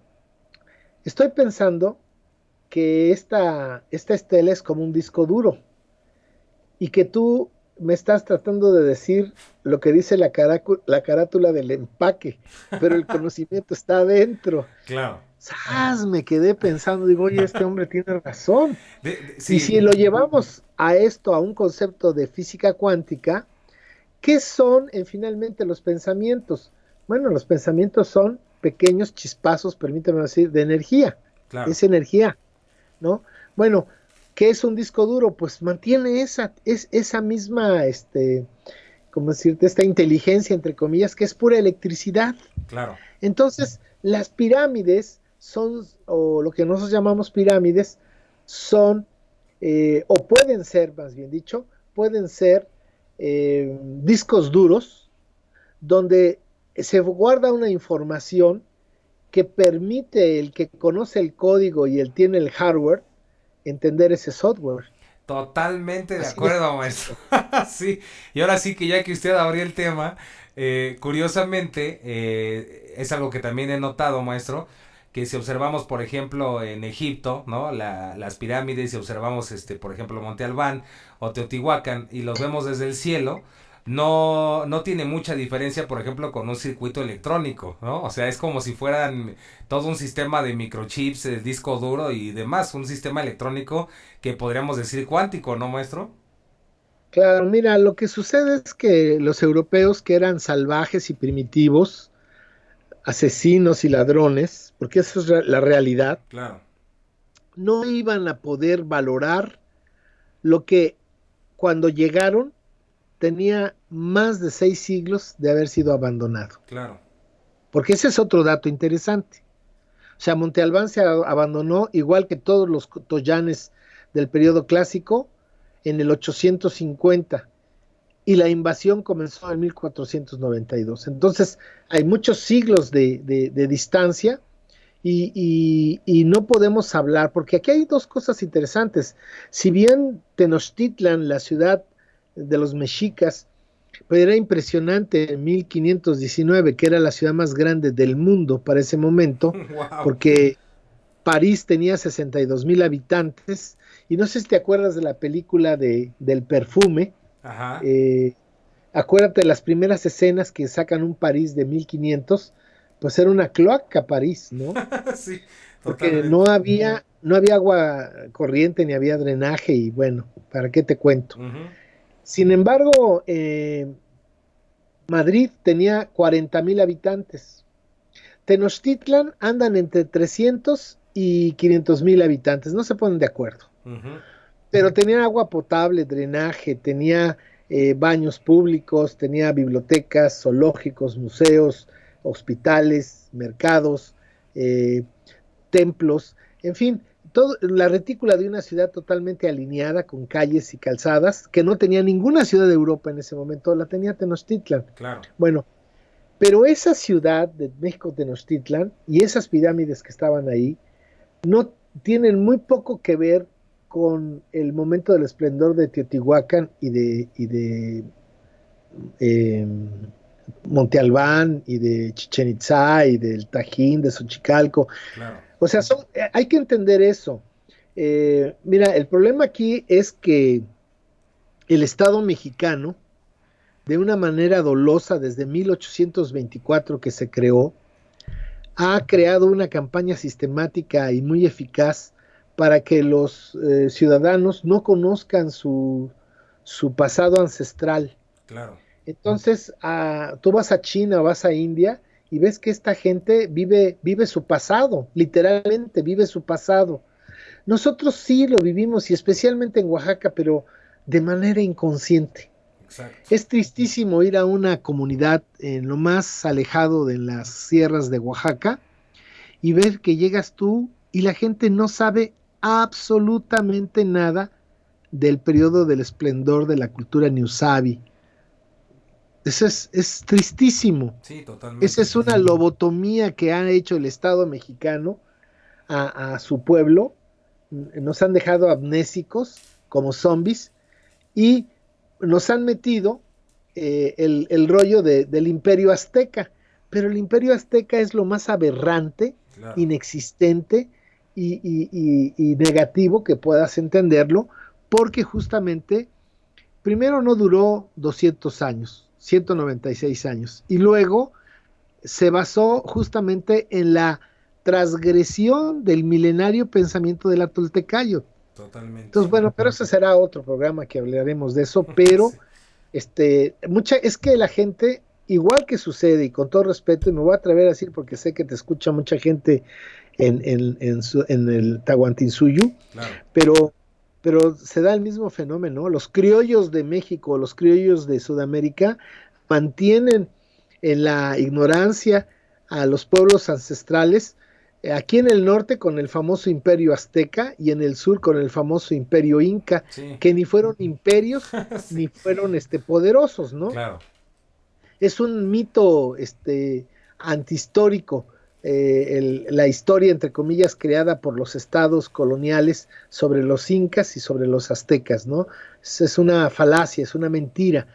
estoy pensando que esta estela es como un disco duro y que tú me estás tratando de decir lo que dice la carátula del empaque, pero el conocimiento está adentro. Claro. ¡Sas! Me quedé pensando, digo, oye, este hombre tiene razón. Y Sí. si lo llevamos a esto, a un concepto de física cuántica, ¿qué son finalmente los pensamientos? Bueno, los pensamientos son pequeños chispazos, permíteme decir, de energía. Claro. Es energía, ¿no? Bueno, ¿qué es un disco duro? Pues mantiene esa misma, ¿cómo decirte? Esta inteligencia, entre comillas, que es pura electricidad. Claro. Entonces, las pirámides son, o lo que nosotros llamamos pirámides, son, o pueden ser, más bien dicho, pueden ser discos duros donde se guarda una información que permite el que conoce el código y el tiene el hardware entender ese software. Totalmente de Así acuerdo, maestro. Sí, y ahora sí que ya que usted abrió el tema, curiosamente, es algo que también he notado, maestro, que si observamos, por ejemplo, en Egipto, ¿no? Las pirámides, si observamos, por ejemplo, Monte Albán o Teotihuacán, y los vemos desde el cielo, no tiene mucha diferencia, por ejemplo, con un circuito electrónico, ¿no? O sea, es como si fueran todo un sistema de microchips, el disco duro y demás, un sistema electrónico que podríamos decir cuántico, ¿no, maestro? claro, mira, lo que sucede es que los europeos que eran salvajes y primitivos, asesinos y ladrones, porque esa es la realidad, Claro, no iban a poder valorar lo que cuando llegaron tenía más de 6 siglos de haber sido abandonado. claro. Porque ese es otro dato interesante. O sea, Monte Albán se abandonó igual que todos los toyanes del periodo clásico en el 850 y la invasión comenzó en 1492. Entonces, hay muchos siglos de distancia y no podemos hablar, porque aquí hay dos cosas interesantes. Si bien Tenochtitlan, la ciudad de los mexicas, pues era impresionante en 1519, que era la ciudad más grande del mundo para ese momento, Wow. porque París tenía 62,000 habitantes, y no sé si te acuerdas de la película del perfume. Ajá. eh, Acuérdate de las primeras escenas que sacan un París de 1500, pues era una cloaca París, ¿no? Sí, Porque totalmente. no había agua corriente ni había drenaje y bueno, ¿para qué te cuento? Ujú. Sin embargo, Madrid tenía 40,000 habitantes. Tenochtitlan andan entre 300 y 500,000 habitantes, no se ponen de acuerdo. Ujú. Pero tenía agua potable, drenaje, tenía baños públicos, tenía bibliotecas, zoológicos, museos, hospitales, mercados, eh, templos, en fin, la retícula de una ciudad totalmente alineada con calles y calzadas, que no tenía ninguna ciudad de Europa en ese momento, la tenía Tenochtitlan. Claro. Bueno, pero esa ciudad de México Tenochtitlan y esas pirámides que estaban ahí no tienen muy poco que ver con el momento del esplendor de Teotihuacán y de eh, Monte Albán y de Chichen Itzá y del Tajín, de Xochicalco. Claro. O sea, hay que entender eso. Mira, el problema aquí es que el Estado mexicano, de una manera dolosa desde 1824 que se creó, ha creado una campaña sistemática y muy eficaz para que los ciudadanos no conozcan su pasado ancestral. Claro. Entonces, tú vas a China o vas a India y ves que esta gente vive su pasado, literalmente vive su pasado. Nosotros sí lo vivimos y especialmente en Oaxaca, pero de manera inconsciente. Exacto. Es tristísimo ir a una comunidad en lo más alejado de las sierras de Oaxaca y ver que llegas tú y la gente no sabe absolutamente nada del periodo del esplendor de la cultura Newsabi. Eso es tristísimo. Sí, Esa totalmente es una triste. lobotomía que ha hecho el Estado mexicano a su pueblo. Nos han dejado amnésicos como zombies y nos han metido el rollo del imperio azteca. Pero el imperio azteca es lo más aberrante, Claro. inexistente y negativo que puedas entenderlo, porque justamente primero no duró 200 años, 196 años, y luego se basó justamente en la transgresión del milenario pensamiento de la Toltecayo. Totalmente. Entonces, bueno, pero ese será otro programa que hablaremos de eso, pero Sí. es que la gente, igual que sucede, y con todo respeto, y me voy a atrever a decir porque sé que te escucha mucha gente en el Tahuantinsuyo, Claro. pero, pero se da el mismo fenómeno. Los criollos de México, los criollos de Sudamérica mantienen en la ignorancia a los pueblos ancestrales, aquí en el norte con el famoso imperio azteca y en el sur con el famoso imperio inca, Sí. que ni fueron imperios Sí. ni fueron poderosos, ¿no? Claro. Es un mito antihistórico, la historia, entre comillas, creada por los estados coloniales sobre los incas y sobre los aztecas, ¿no? Es una falacia, es una mentira,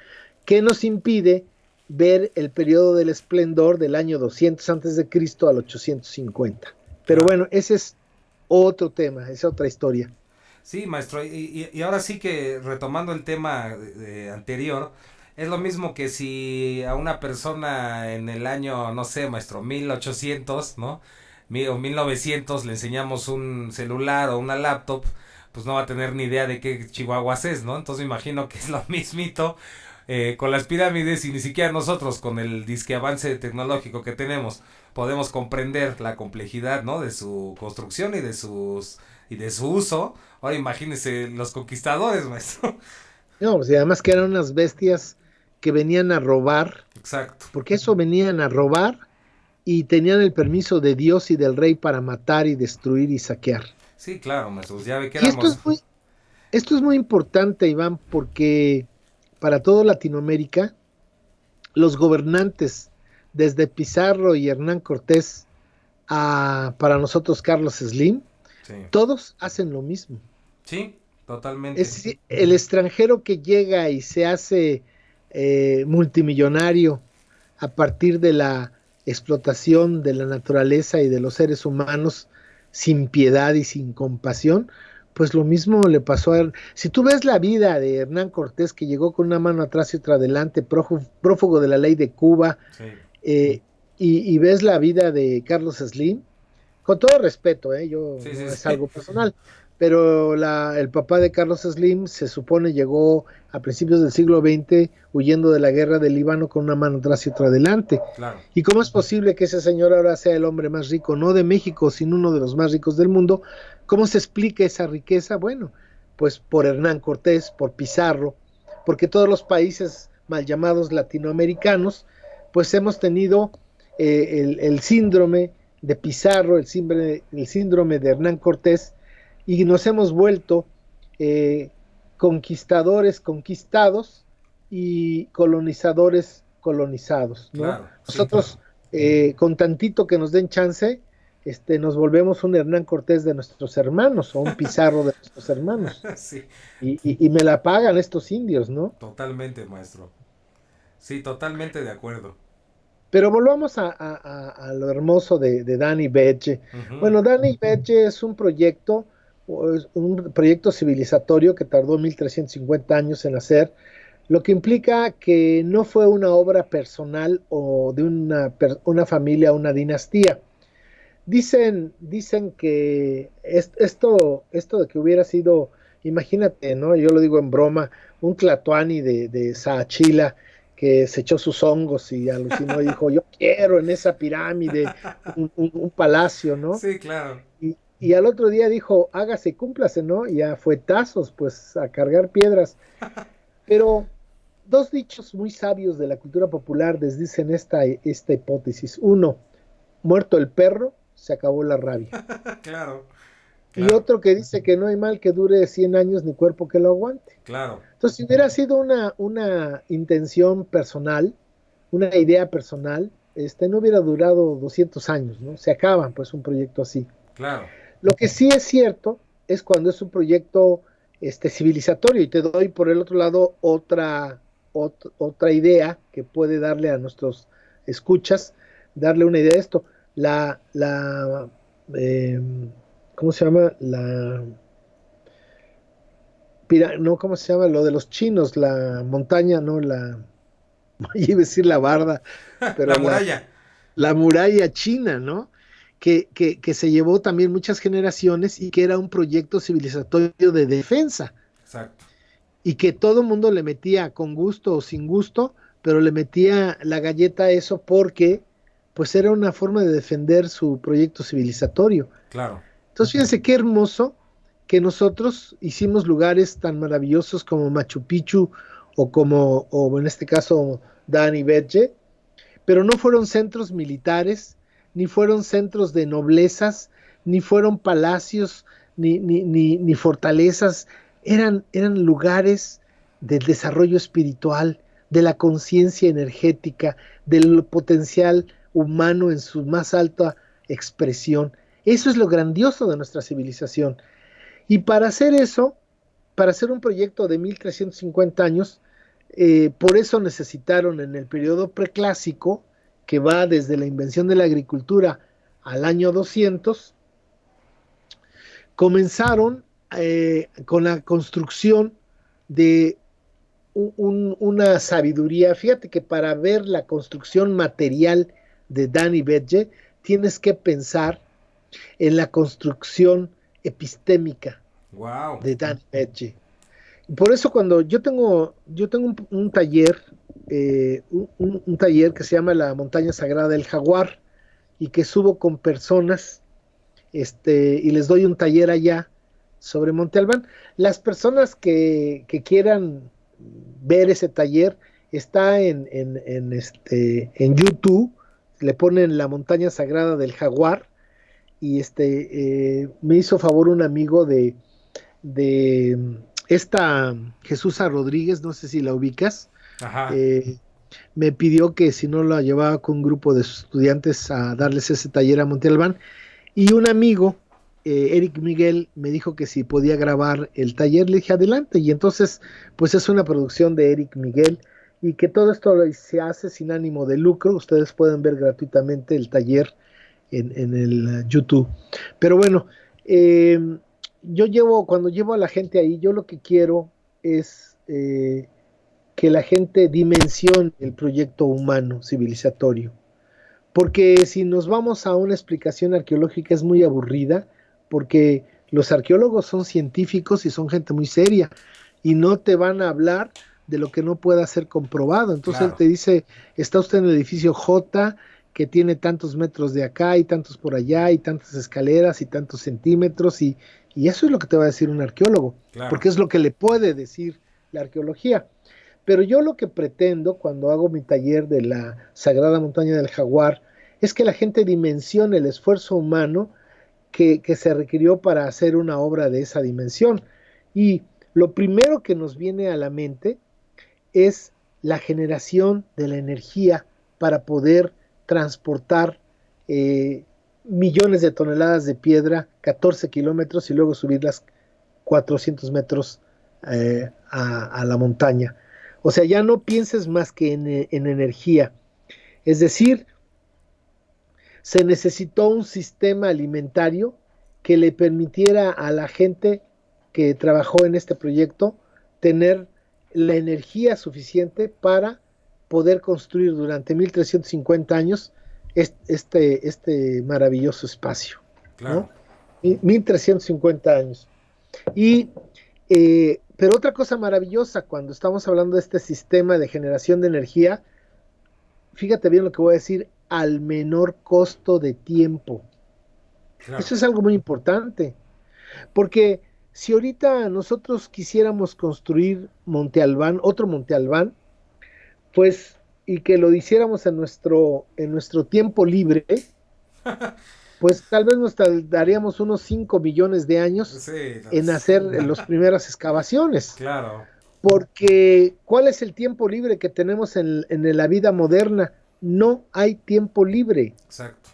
que nos impide ver el periodo del esplendor del año 200 antes de Cristo al 850. Pero bueno, ese es otro tema, es otra historia. Sí, maestro, y ahora sí que retomando el tema anterior, es lo mismo que si a una persona en el año, no sé, maestro, 1800, ¿no? O 1900 le enseñamos un celular o una laptop, pues no va a tener ni idea de qué chihuahuas es, ¿no? Entonces imagino que es lo mismito con las pirámides y ni siquiera nosotros con el disque avance tecnológico que tenemos podemos comprender la complejidad, ¿no? De su construcción y de su uso. Ahora imagínense los conquistadores, maestro. No, pues, y además que eran unas bestias que venían a robar, Exacto. porque eso venían a robar y tenían el permiso de Dios y del rey para matar y destruir y saquear. Sí, claro, maestro. Ya ve que Y éramos. esto es muy importante, Iván, porque para toda Latinoamérica, los gobernantes, desde Pizarro y Hernán Cortés a para nosotros Carlos Slim, Sí. todos hacen lo mismo. Sí, totalmente. Es decir, el extranjero que llega y se hace multimillonario a partir de la explotación de la naturaleza y de los seres humanos sin piedad y sin compasión, pues lo mismo le pasó a... Si tú ves la vida de Hernán Cortés, que llegó con una mano atrás y otra adelante, prófugo de la ley de Cuba, Sí. y ves la vida de Carlos Slim, con todo respeto, yo Sí, no sí, es sí. algo personal, pero el papá de Carlos Slim se supone llegó a principios del siglo XX huyendo de la guerra del Líbano con una mano atrás y otra adelante. Claro. ¿Y cómo es posible que ese señor ahora sea el hombre más rico, no de México, sino uno de los más ricos del mundo? ¿Cómo se explica esa riqueza? Bueno, pues por Hernán Cortés, por Pizarro, porque todos los países mal llamados latinoamericanos, pues hemos tenido el síndrome de Pizarro, el síndrome de Hernán Cortés, y nos hemos vuelto conquistadores conquistados y colonizadores colonizados, ¿no? Claro. Sí. Nosotros, con tantito que nos den chance, nos volvemos un Hernán Cortés de nuestros hermanos o un Pizarro de nuestros hermanos. Sí. Y me la pagan estos indios, ¿no? Totalmente, maestro. Sí, totalmente de acuerdo. Pero volvamos a lo hermoso de Danny Bedge. Ujú. Bueno, Danny Bedge es un proyecto civilizatorio que tardó 1350 años en hacer, lo que implica que no fue una obra personal o de una familia o una dinastía. Dicen que esto de que hubiera sido, imagínate, ¿no? Yo lo digo en broma, un Tlatoani de Saachila que se echó sus hongos y alucinó y dijo, yo quiero en esa pirámide un palacio, ¿no? Sí, claro. Y al otro día dijo, hágase, cúmplase, ¿no? Y a fuetazos, pues a cargar piedras. Pero dos dichos muy sabios de la cultura popular desdicen esta hipótesis. Uno, muerto el perro, se acabó la rabia. Claro. Y Claro. otro que dice que no hay mal que dure 100 años ni cuerpo que lo aguante. Claro. Entonces, si hubiera sido una intención personal, una idea personal, no hubiera durado 200 años, ¿no? Se acaba, pues, un proyecto así. Claro. Lo que sí es cierto es cuando es un proyecto civilizatorio, y te doy por el otro lado otra idea que puede darle a nuestros escuchas, darle una idea de esto. Eh, ¿Cómo se llama? No, ¿cómo se llama? Lo de los chinos, la montaña, no, iba a decir la barda, pero La muralla. la muralla china, ¿no? Que se llevó también muchas generaciones y que era un proyecto civilizatorio de defensa Exacto. y que todo el mundo le metía con gusto o sin gusto, pero le metía la galleta a eso porque pues era una forma de defender su proyecto civilizatorio. Claro. Entonces fíjense qué hermoso que nosotros hicimos lugares tan maravillosos como Machu Picchu o en este caso Dani Bedje, pero no fueron centros militares, ni fueron centros de noblezas, ni fueron palacios, ni fortalezas, eran lugares del desarrollo espiritual, de la conciencia energética, del potencial humano en su más alta expresión. Eso es lo grandioso de nuestra civilización. Y para hacer eso, para hacer un proyecto de 1350 años, por eso necesitaron en el periodo preclásico, que va desde la invención de la agricultura al año 200, comenzaron con la construcción de una sabiduría. Fíjate que para ver la construcción material de Danny Bedge, tienes que pensar en la construcción epistémica de Danny Bedge. Por eso cuando yo tengo un taller, un taller que se llama la Montaña Sagrada del Jaguar, y que subo con personas, y les doy un taller allá sobre Monte Albán. Las personas que quieran ver ese taller, está en YouTube, le ponen la Montaña Sagrada del Jaguar, y me hizo favor un amigo de esta Jesús Rodríguez, no sé si la ubicas. Me pidió que si no la llevaba con un grupo de estudiantes a darles ese taller a Monte Albán, y un amigo, Eric Miguel, me dijo que si podía grabar el taller. Le dije adelante, y entonces pues es una producción de Eric Miguel, y que todo esto se hace sin ánimo de lucro. Ustedes pueden ver gratuitamente el taller en el YouTube. Pero bueno, cuando llevo a la gente ahí, yo lo que quiero es que la gente dimensione el proyecto humano civilizatorio, porque si nos vamos a una explicación arqueológica es muy aburrida, porque los arqueólogos son científicos y son gente muy seria, y no te van a hablar de lo que no pueda ser comprobado. Entonces él te dice, está usted en el edificio J, que tiene tantos metros de acá y tantos por allá y tantas escaleras y tantos centímetros, y eso es lo que te va a decir un arqueólogo, porque es lo que le puede decir la arqueología. Pero yo lo que pretendo cuando hago mi taller de la Sagrada Montaña del Jaguar es que la gente dimensione el esfuerzo humano que se requirió para hacer una obra de esa dimensión. Y lo primero que nos viene a la mente es la generación de la energía para poder transportar millones de toneladas de piedra, 14 kilómetros, y luego subirlas 400 metros a la montaña. O sea, ya no pienses más que en energía. Es decir, se necesitó un sistema alimentario que le permitiera a la gente que trabajó en este proyecto tener la energía suficiente para poder construir durante 1350 años este maravilloso espacio. Claro. ¿No? 1350 años. Pero otra cosa maravillosa cuando estamos hablando de este sistema de generación de energía, fíjate bien lo que voy a decir, al menor costo de tiempo. Claro. Eso es algo muy importante, porque si ahorita nosotros quisiéramos construir Monte Albán, otro Monte Albán, pues, y que lo hiciéramos en nuestro tiempo libre, pues tal vez nos tardaríamos unos 5 millones de años en hacer las primeras excavaciones. Claro. Porque, ¿cuál es el tiempo libre que tenemos en la vida moderna? No hay tiempo libre. Exacto.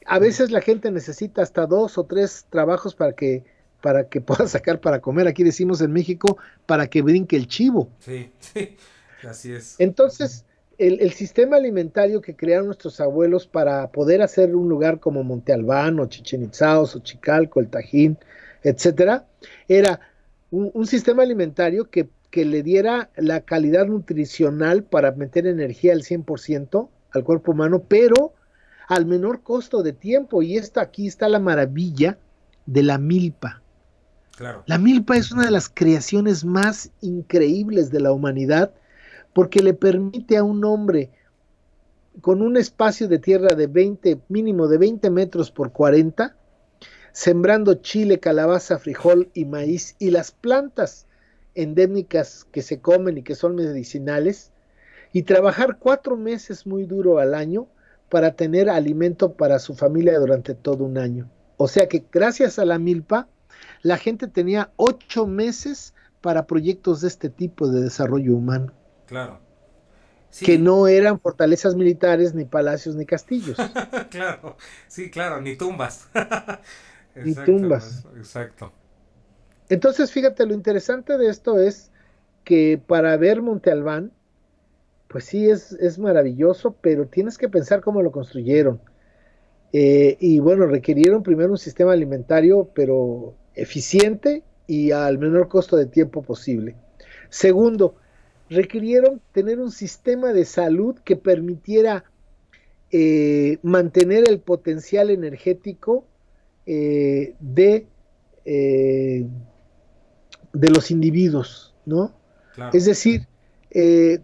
A veces la gente necesita hasta 2 o 3 trabajos para que pueda sacar para comer. Aquí decimos en México, para que brinque el chivo. Sí, así es. Entonces, el sistema alimentario que crearon nuestros abuelos para poder hacer un lugar como Monte Albán, o Chichén Itzá, o Xochicalco, el Tajín, etcétera, era un sistema alimentario que le diera la calidad nutricional para meter energía al 100% al cuerpo humano, pero al menor costo de tiempo. Y aquí está la maravilla de la milpa. Claro. La milpa es una de las creaciones más increíbles de la humanidad, porque le permite a un hombre con un espacio de tierra de mínimo de 20 metros por 40, sembrando chile, calabaza, frijol y maíz, y las plantas endémicas que se comen y que son medicinales, y trabajar 4 meses muy duro al año para tener alimento para su familia durante todo un año. O sea que gracias a la milpa, la gente tenía 8 meses para proyectos de este tipo de desarrollo humano. Claro. que Sí, no eran fortalezas militares, ni palacios, ni castillos, claro, sí, claro, ni tumbas. ni Exacto, tumbas. maestro, exacto. Entonces, fíjate, lo interesante de esto es que para ver Monte Albán, pues sí, es maravilloso, pero tienes que pensar cómo lo construyeron. Y bueno, requirieron primero un sistema alimentario, pero eficiente y al menor costo de tiempo posible. Segundo, requirieron tener un sistema de salud que permitiera mantener el potencial energético de, eh, de los individuos, ¿no? Es Claro, decir,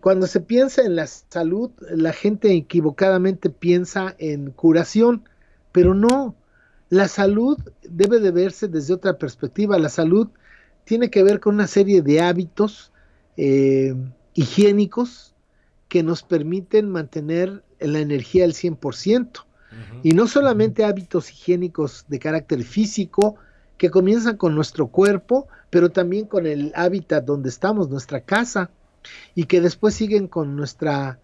cuando se piensa en la salud, la gente equivocadamente piensa en curación, pero no. La salud debe de verse desde otra perspectiva. La salud tiene que ver con una serie de hábitos eh, higiénicos que nos permiten mantener la energía al 100%. ujú, Y no solamente hábitos higiénicos de carácter físico, que comienzan con nuestro cuerpo, pero también con el hábitat donde estamos, nuestra casa, y que después siguen con nuestra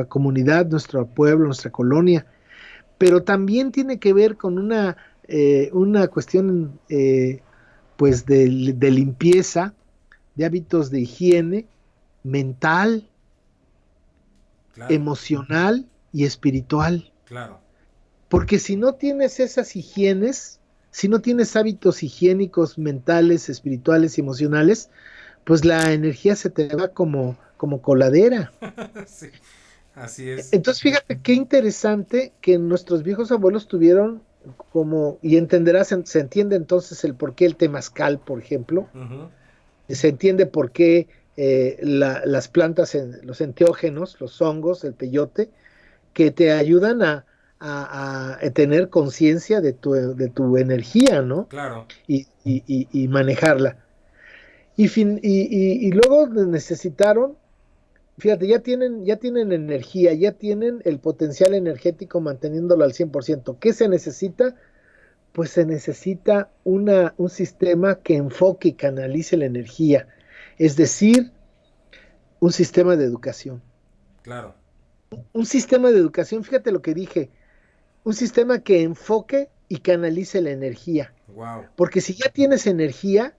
comunidad, nuestro pueblo, nuestra colonia. Pero también tiene que ver con una cuestión pues de limpieza, de hábitos de higiene mental, claro, emocional y espiritual. claro. Porque si no tienes esas higienes, si no tienes hábitos higiénicos mentales, espirituales y emocionales, pues la energía se te va como coladera. Sí, así es. Entonces, fíjate qué interesante que nuestros viejos abuelos tuvieron como, y entenderás, se entiende entonces el por qué el temazcal, por ejemplo, Ujú, se entiende por qué las plantas, los enteógenos, los hongos, el peyote, que te ayudan a tener conciencia de tu energía, ¿no? claro, Y manejarla. Y luego necesitaron, fíjate, ya tienen energía, ya tienen el potencial energético manteniéndolo al 100%. ¿Qué se necesita? Pues se necesita un sistema que enfoque y canalice la energía, es decir, un sistema de educación. claro. Un sistema de educación, fíjate lo que dije, un sistema que enfoque y canalice la energía. Wow. Porque si ya tienes energía,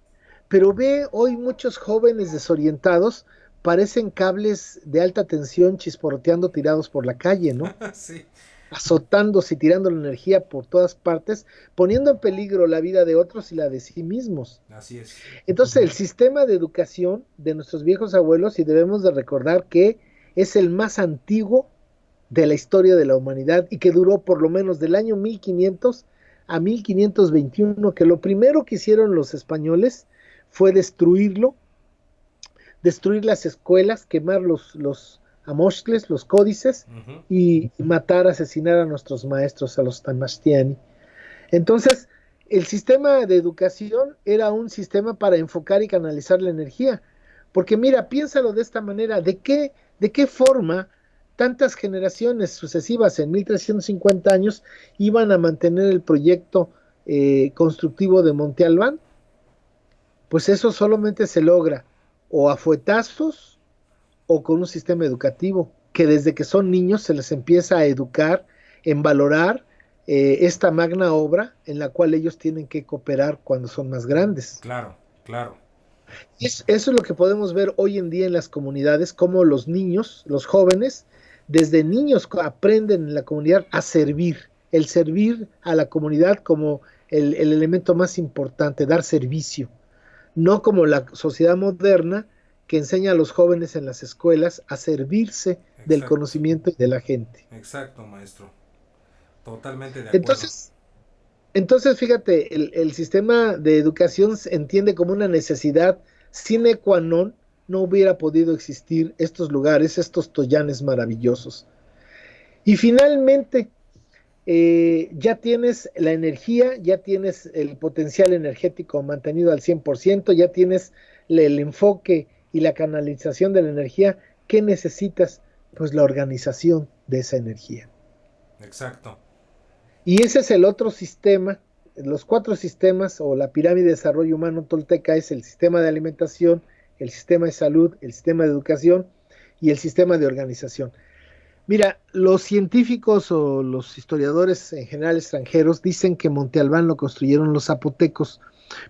pero ve hoy muchos jóvenes desorientados, parecen cables de alta tensión chisporroteando tirados por la calle, ¿no? Sí, Azotándose y tirando la energía por todas partes, poniendo en peligro la vida de otros y la de sí mismos. así es. Entonces, el sistema de educación de nuestros viejos abuelos, y debemos de recordar que es el más antiguo de la historia de la humanidad y que duró por lo menos del año 1500 a 1521, que lo primero que hicieron los españoles fue destruirlo, destruir las escuelas, quemar los amoxtles, los códices, Ujú, y matar, asesinar a nuestros maestros, a los Tamastiani. Entonces, el sistema de educación era un sistema para enfocar y canalizar la energía. Porque mira, piénsalo de esta manera, ¿de qué forma tantas generaciones sucesivas en 1350 años iban a mantener el proyecto constructivo de Monte Albán? Pues eso solamente se logra o a fuetazos o con un sistema educativo, que desde que son niños se les empieza a educar en valorar esta magna obra en la cual ellos tienen que cooperar cuando son más grandes. claro, claro. Eso es lo que podemos ver hoy en día en las comunidades, como los niños, los jóvenes, desde niños aprenden en la comunidad a servir, el servir a la comunidad como el elemento más importante, dar servicio, no como la sociedad moderna que enseña a los jóvenes en las escuelas a servirse del Exacto, conocimiento y de la gente. exacto, maestro. Totalmente de acuerdo. Entonces, entonces fíjate, el sistema de educación se entiende como una necesidad sine qua non, no hubiera podido existir estos lugares, estos toyanes maravillosos. Y finalmente, ya tienes la energía, ya tienes el potencial energético mantenido al 100%, ya tienes el enfoque y la canalización de la energía. ¿Qué necesitas? Pues la organización de esa energía. Exacto. Y ese es el otro sistema, los cuatro sistemas o la pirámide de desarrollo humano tolteca es el sistema de alimentación, el sistema de salud, el sistema de educación y el sistema de organización. Mira, los científicos o los historiadores en general extranjeros dicen que Monte Albán lo construyeron los zapotecos,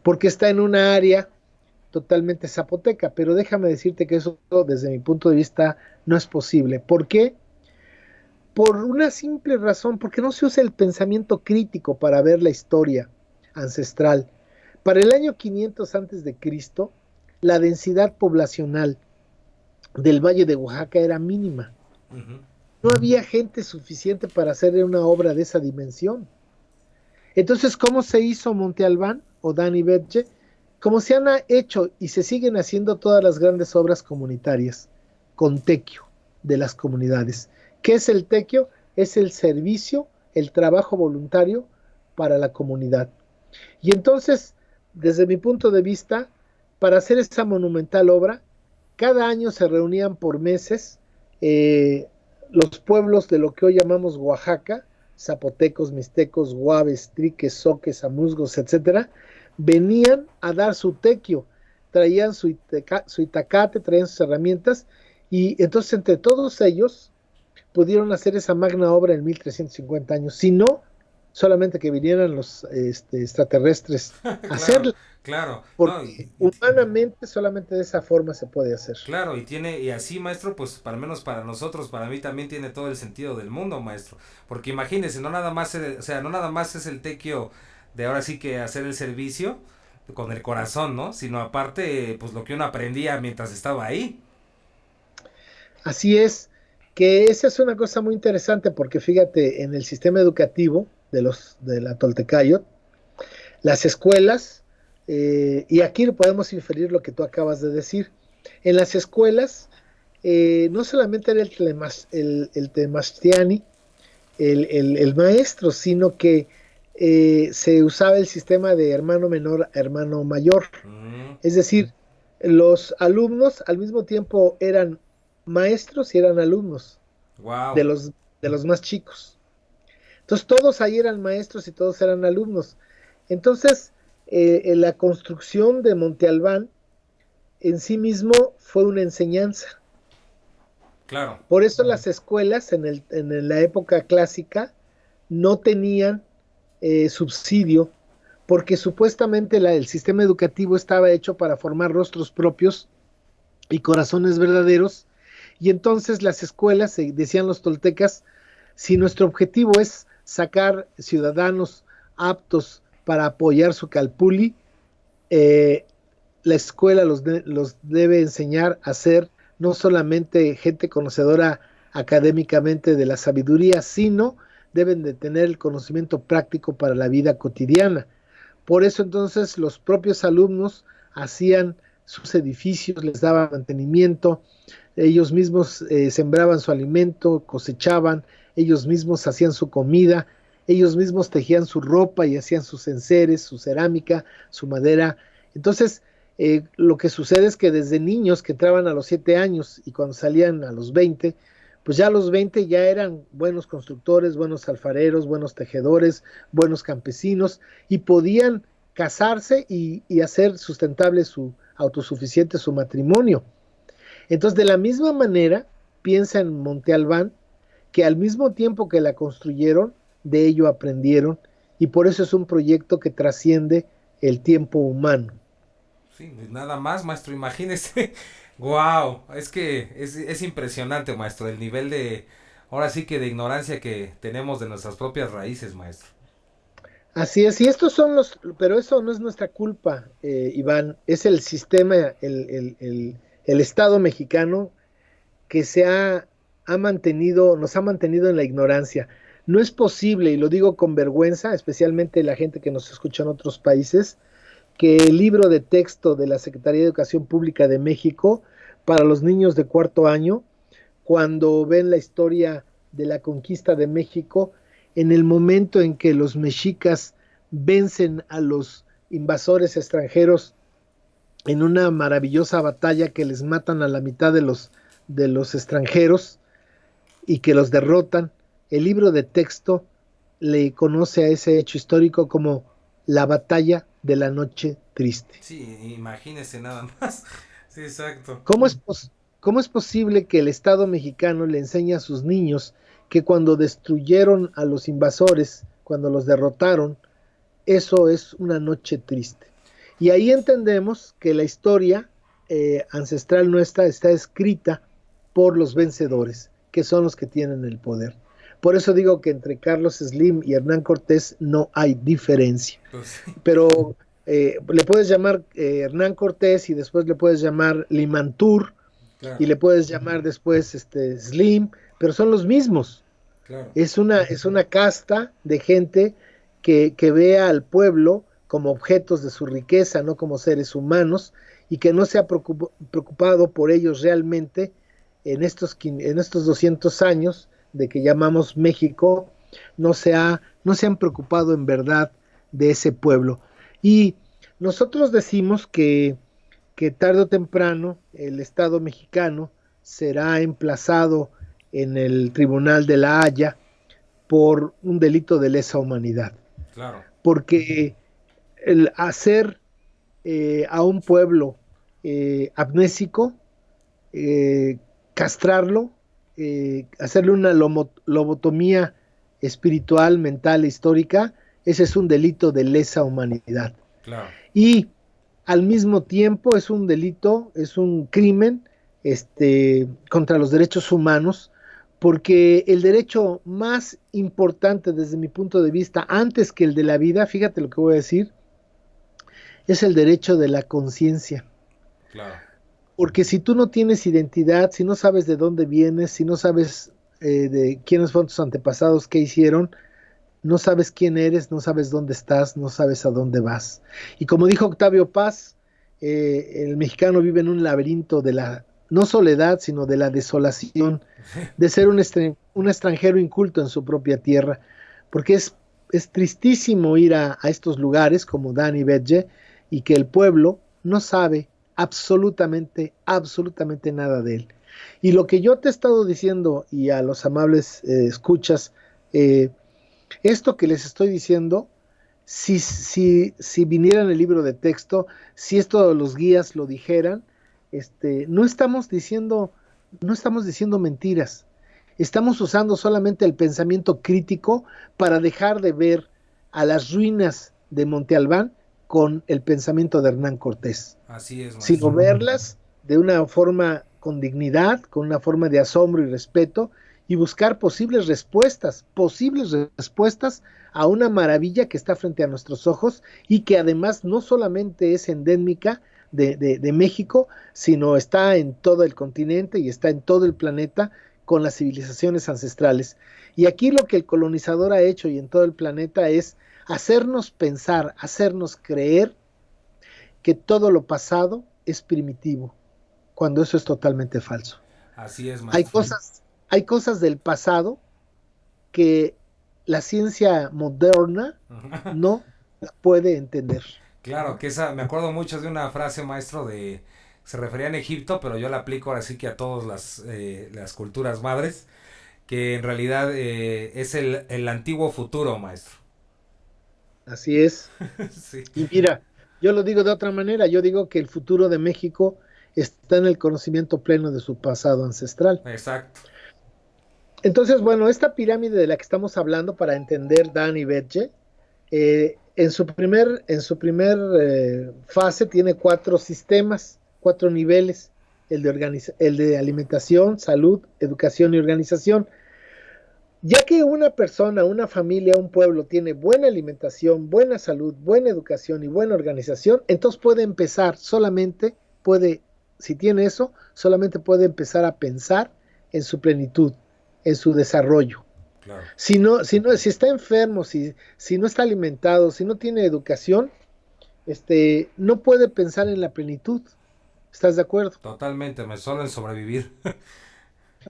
porque está en una área totalmente zapoteca, pero déjame decirte que eso desde mi punto de vista no es posible. ¿Por qué? Por una simple razón, porque no se usa el pensamiento crítico para ver la historia ancestral. Para el año 500 antes de Cristo, la densidad poblacional del Valle de Oaxaca era mínima. Uh-huh. No había gente suficiente para hacer una obra de esa dimensión. Entonces, ¿cómo se hizo Monte Albán o Dani Betge? Como se han hecho y se siguen haciendo todas las grandes obras comunitarias, con tequio de las comunidades. ¿Qué es el tequio? Es el servicio, el trabajo voluntario para la comunidad. Y entonces, desde mi punto de vista, para hacer esa monumental obra, cada año se reunían por meses los pueblos de lo que hoy llamamos Oaxaca, zapotecos, mixtecos, guaves, triques, zoques, amuzgos, etcétera, venían a dar su tequio, traían su itacate, traían sus herramientas, y entonces entre todos ellos pudieron hacer esa magna obra en 1350 años, si no, solamente que vinieran los extraterrestres a hacerla. Claro, porque humanamente solamente de esa forma se puede hacer. Claro, y así, maestro, pues para menos para nosotros, para mí también tiene todo el sentido del mundo, maestro, porque imagínese, no nada más es el tequio de ahora sí que hacer el servicio con el corazón, ¿no? Sino aparte, pues lo que uno aprendía mientras estaba ahí. Así es, que esa es una cosa muy interesante, porque fíjate, en el sistema educativo de la Toltecayot, las escuelas, y aquí podemos inferir lo que tú acabas de decir, en las escuelas no solamente era el Temachtiani, el maestro, sino que se usaba el sistema de hermano menor a hermano mayor. Es decir, los alumnos al mismo tiempo eran maestros y eran alumnos. Wow. de los más chicos. Entonces todos ahí eran maestros y todos eran alumnos. Entonces la construcción de Monte Albán en sí mismo fue una enseñanza. Claro. Por eso las escuelas en la época clásica no tenían subsidio, porque supuestamente el sistema educativo estaba hecho para formar rostros propios y corazones verdaderos, y entonces las escuelas, decían los toltecas, si nuestro objetivo es sacar ciudadanos aptos para apoyar su calpulli, la escuela los debe enseñar a ser no solamente gente conocedora académicamente de la sabiduría, sino deben de tener el conocimiento práctico para la vida cotidiana. Por eso entonces los propios alumnos hacían sus edificios, les daban mantenimiento, ellos mismos sembraban su alimento, cosechaban, ellos mismos hacían su comida, ellos mismos tejían su ropa y hacían sus enseres, su cerámica, su madera. Entonces, lo que sucede es que desde niños que entraban a los 7 años y cuando salían a los 20, pues ya a los 20 ya eran buenos constructores, buenos alfareros, buenos tejedores, buenos campesinos, y podían casarse y hacer sustentable autosuficiente su matrimonio. Entonces, de la misma manera, piensa en Monte Albán, que al mismo tiempo que la construyeron, de ello aprendieron, y por eso es un proyecto que trasciende el tiempo humano. Sí, nada más, maestro, imagínese. Wow, es que es impresionante, maestro, el nivel de, ahora sí que de ignorancia que tenemos de nuestras propias raíces, maestro. Así es, y estos son pero eso no es nuestra culpa, Iván, es el sistema, el Estado mexicano que nos ha mantenido en la ignorancia. No es posible, y lo digo con vergüenza, especialmente la gente que nos escucha en otros países, que el libro de texto de la Secretaría de Educación Pública de México para los niños de 4º año, cuando ven la historia de la conquista de México, en el momento en que los mexicas vencen a los invasores extranjeros en una maravillosa batalla que les matan a la mitad de los extranjeros y que los derrotan, el libro de texto le conoce a ese hecho histórico como la batalla de la noche triste. Sí, imagínese nada más. Sí, exacto. ¿Cómo ¿cómo es posible que el Estado mexicano le enseñe a sus niños que cuando destruyeron a los invasores, cuando los derrotaron, eso es una noche triste? Y ahí entendemos que la historia ancestral nuestra está escrita por los vencedores, que son los que tienen el poder. Por eso digo que entre Carlos Slim y Hernán Cortés no hay diferencia. Pues sí. Pero le puedes llamar Hernán Cortés y después le puedes llamar Limantur, claro, y le puedes llamar después Slim, pero son los mismos. Claro. Es una casta de gente que ve al pueblo como objetos de su riqueza, no como seres humanos, y que no se ha preocupado por ellos realmente en estos 200 años de que llamamos México, no se han preocupado en verdad de ese pueblo. Y nosotros decimos que tarde o temprano el Estado mexicano será emplazado en el Tribunal de la Haya por un delito de lesa humanidad. Claro. Porque el hacer a un pueblo amnésico, castrarlo, hacerle una lobotomía espiritual, mental e histórica, ese es un delito de lesa humanidad. Claro. Y al mismo tiempo es un delito, es un crimen contra los derechos humanos, porque el derecho más importante desde mi punto de vista, antes que el de la vida, fíjate lo que voy a decir, es el derecho de la conciencia. Claro. Porque si tú no tienes identidad, si no sabes de dónde vienes, si no sabes de quiénes fueron tus antepasados, qué hicieron, no sabes quién eres, no sabes dónde estás, no sabes a dónde vas. Y como dijo Octavio Paz, el mexicano vive en un laberinto de la, no soledad, sino de la desolación, de ser un extranjero inculto en su propia tierra, porque es tristísimo ir a estos lugares como Dani Betge y que el pueblo no sabe absolutamente nada de él. Y lo que yo te he estado diciendo y a los amables escuchas, esto que les estoy diciendo, si viniera en el libro de texto, si esto los guías lo dijeran, no estamos diciendo mentiras, estamos usando solamente el pensamiento crítico para dejar de ver a las ruinas de Monte Albán con el pensamiento de Hernán Cortés. Así es, maestro. Sino verlas de una forma con dignidad, con una forma de asombro y respeto, y buscar posibles respuestas a una maravilla que está frente a nuestros ojos y que además no solamente es endémica de México, sino está en todo el continente y está en todo el planeta con las civilizaciones ancestrales. Y aquí lo que el colonizador ha hecho y en todo el planeta es hacernos pensar, hacernos creer que todo lo pasado es primitivo, cuando eso es totalmente falso. Así es, maestro. Hay cosas del pasado que la ciencia moderna no puede entender. Claro, que me acuerdo mucho de una frase, maestro, se refería en Egipto, pero yo la aplico ahora sí que a todas las culturas madres, que en realidad es el antiguo futuro, maestro. Así es. Sí. Y mira, yo lo digo de otra manera, yo digo que el futuro de México está en el conocimiento pleno de su pasado ancestral. Exacto. Entonces, bueno, esta pirámide de la que estamos hablando para entender Dani Betge, en su primer fase tiene 4 sistemas, 4 niveles, el de alimentación, salud, educación y organización. Ya que una persona, una familia, un pueblo tiene buena alimentación, buena salud, buena educación y buena organización, entonces si tiene eso, solamente puede empezar a pensar en su plenitud, en su desarrollo. Claro. Si está enfermo, si no está alimentado, si no tiene educación, no puede pensar en la plenitud. ¿Estás de acuerdo? Totalmente, solo en sobrevivir.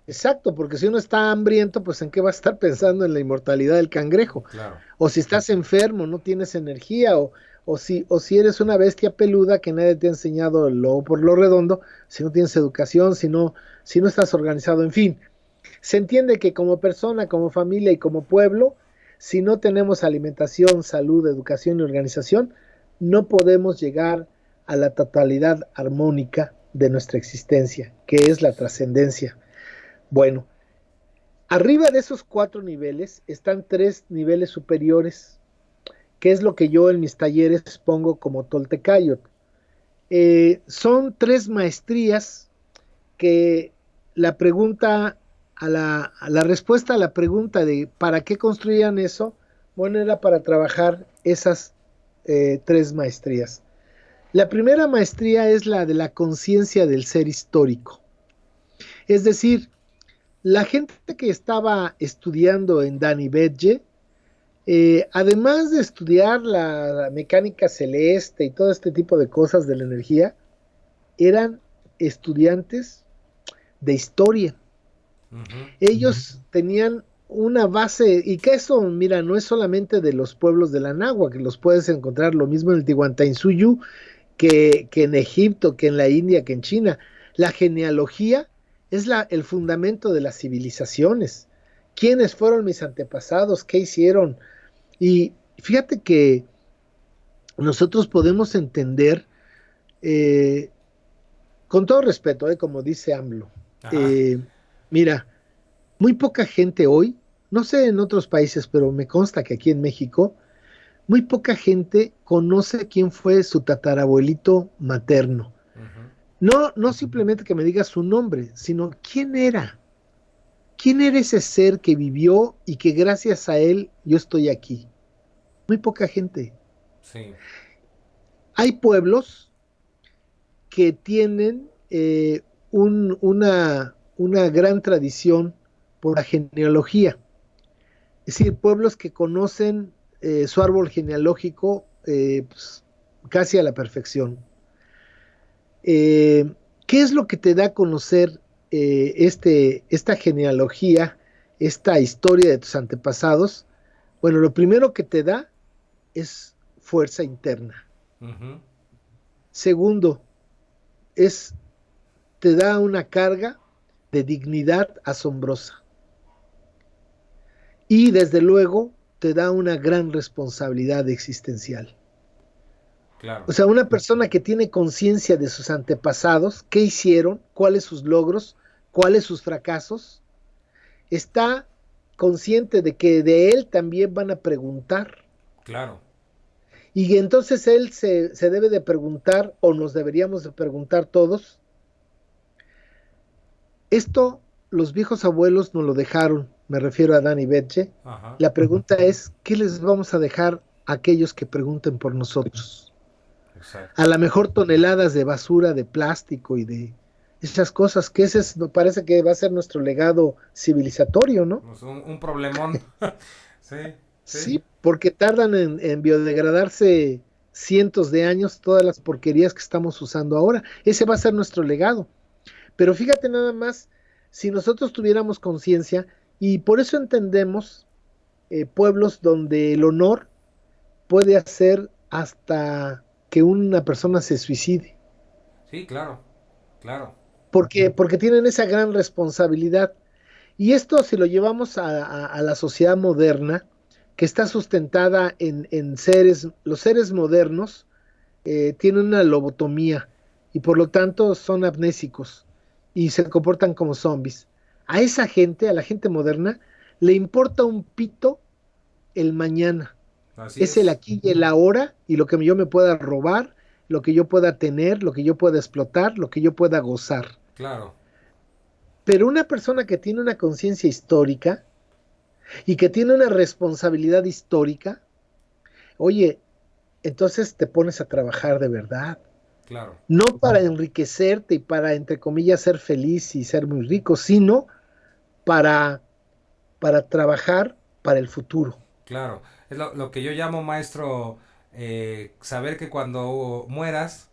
Exacto, porque si uno está hambriento, pues ¿en qué va a estar pensando? En la inmortalidad del cangrejo. Claro. O si estás enfermo, no tienes energía, o si eres una bestia peluda que nadie te ha enseñado el lobo por lo redondo, si no tienes educación, si no estás organizado, en fin. Se entiende que como persona, como familia y como pueblo, si no tenemos alimentación, salud, educación y organización, no podemos llegar a la totalidad armónica de nuestra existencia, que es la trascendencia. Bueno, arriba de esos 4 niveles están 3 niveles superiores, que es lo que yo en mis talleres pongo como Toltecayot. Son 3 maestrías que la pregunta, a la respuesta a la pregunta de ¿para qué construían eso? Bueno, era para trabajar esas 3 maestrías. La primera maestría es la de la conciencia del ser histórico. Es decir, la gente que estaba estudiando en Dani Bedje, además de estudiar la mecánica celeste y todo este tipo de cosas de la energía, eran estudiantes de historia. Ellos tenían una base, y que eso, mira, no es solamente de los pueblos de la Nahua, que los puedes encontrar lo mismo en el Tihuantainsuyu, que en Egipto, que en la India, que en China. La genealogía es el fundamento de las civilizaciones. ¿Quiénes fueron mis antepasados? ¿Qué hicieron? Y fíjate que nosotros podemos entender, con todo respeto, como dice AMLO, mira, muy poca gente hoy, no sé en otros países, pero me consta que aquí en México, muy poca gente conoce quién fue su tatarabuelito materno. No simplemente que me diga su nombre, sino quién era. ¿Quién era ese ser que vivió y que gracias a él yo estoy aquí? Muy poca gente. Sí. Hay pueblos que tienen una gran tradición por la genealogía. Es decir, pueblos que conocen su árbol genealógico pues, casi a la perfección. ¿Qué es lo que te da a conocer esta genealogía, esta historia de tus antepasados? Bueno, lo primero que te da es fuerza interna. Segundo, te da una carga de dignidad asombrosa. Y desde luego te da una gran responsabilidad existencial. Claro. O sea, una persona que tiene conciencia de sus antepasados, qué hicieron, cuáles sus logros, cuáles sus fracasos, está consciente de que de él también van a preguntar. Claro. Y entonces él se debe de preguntar, o nos deberíamos de preguntar todos, esto los viejos abuelos nos lo dejaron, me refiero a Dani Bedje. La pregunta es, ¿qué les vamos a dejar a aquellos que pregunten por nosotros? Exacto. A lo mejor toneladas de basura, de plástico y de esas cosas, que ese me parece que va a ser nuestro legado civilizatorio, ¿no? Pues un problemón. Sí, porque tardan en biodegradarse cientos de años todas las porquerías que estamos usando ahora. Ese va a ser nuestro legado. Pero fíjate nada más, si nosotros tuviéramos conciencia, y por eso entendemos pueblos donde el honor puede hacer hasta que una persona se suicide. Sí, claro. Porque tienen esa gran responsabilidad. Y esto, si lo llevamos a la sociedad moderna, que está sustentada en seres, los seres modernos tienen una lobotomía y por lo tanto son amnésicos y se comportan como zombies. A esa gente, a la gente moderna, le importa un pito el mañana. Es el aquí y el ahora, y lo que yo me pueda robar, lo que yo pueda tener, lo que yo pueda explotar, lo que yo pueda gozar. Claro. Pero una persona que tiene una conciencia histórica y que tiene una responsabilidad histórica, oye, entonces te pones a trabajar de verdad. Claro. No para enriquecerte y para, entre comillas, ser feliz y ser muy rico, sino para trabajar para el futuro. Claro, es lo que yo llamo, maestro, saber que cuando mueras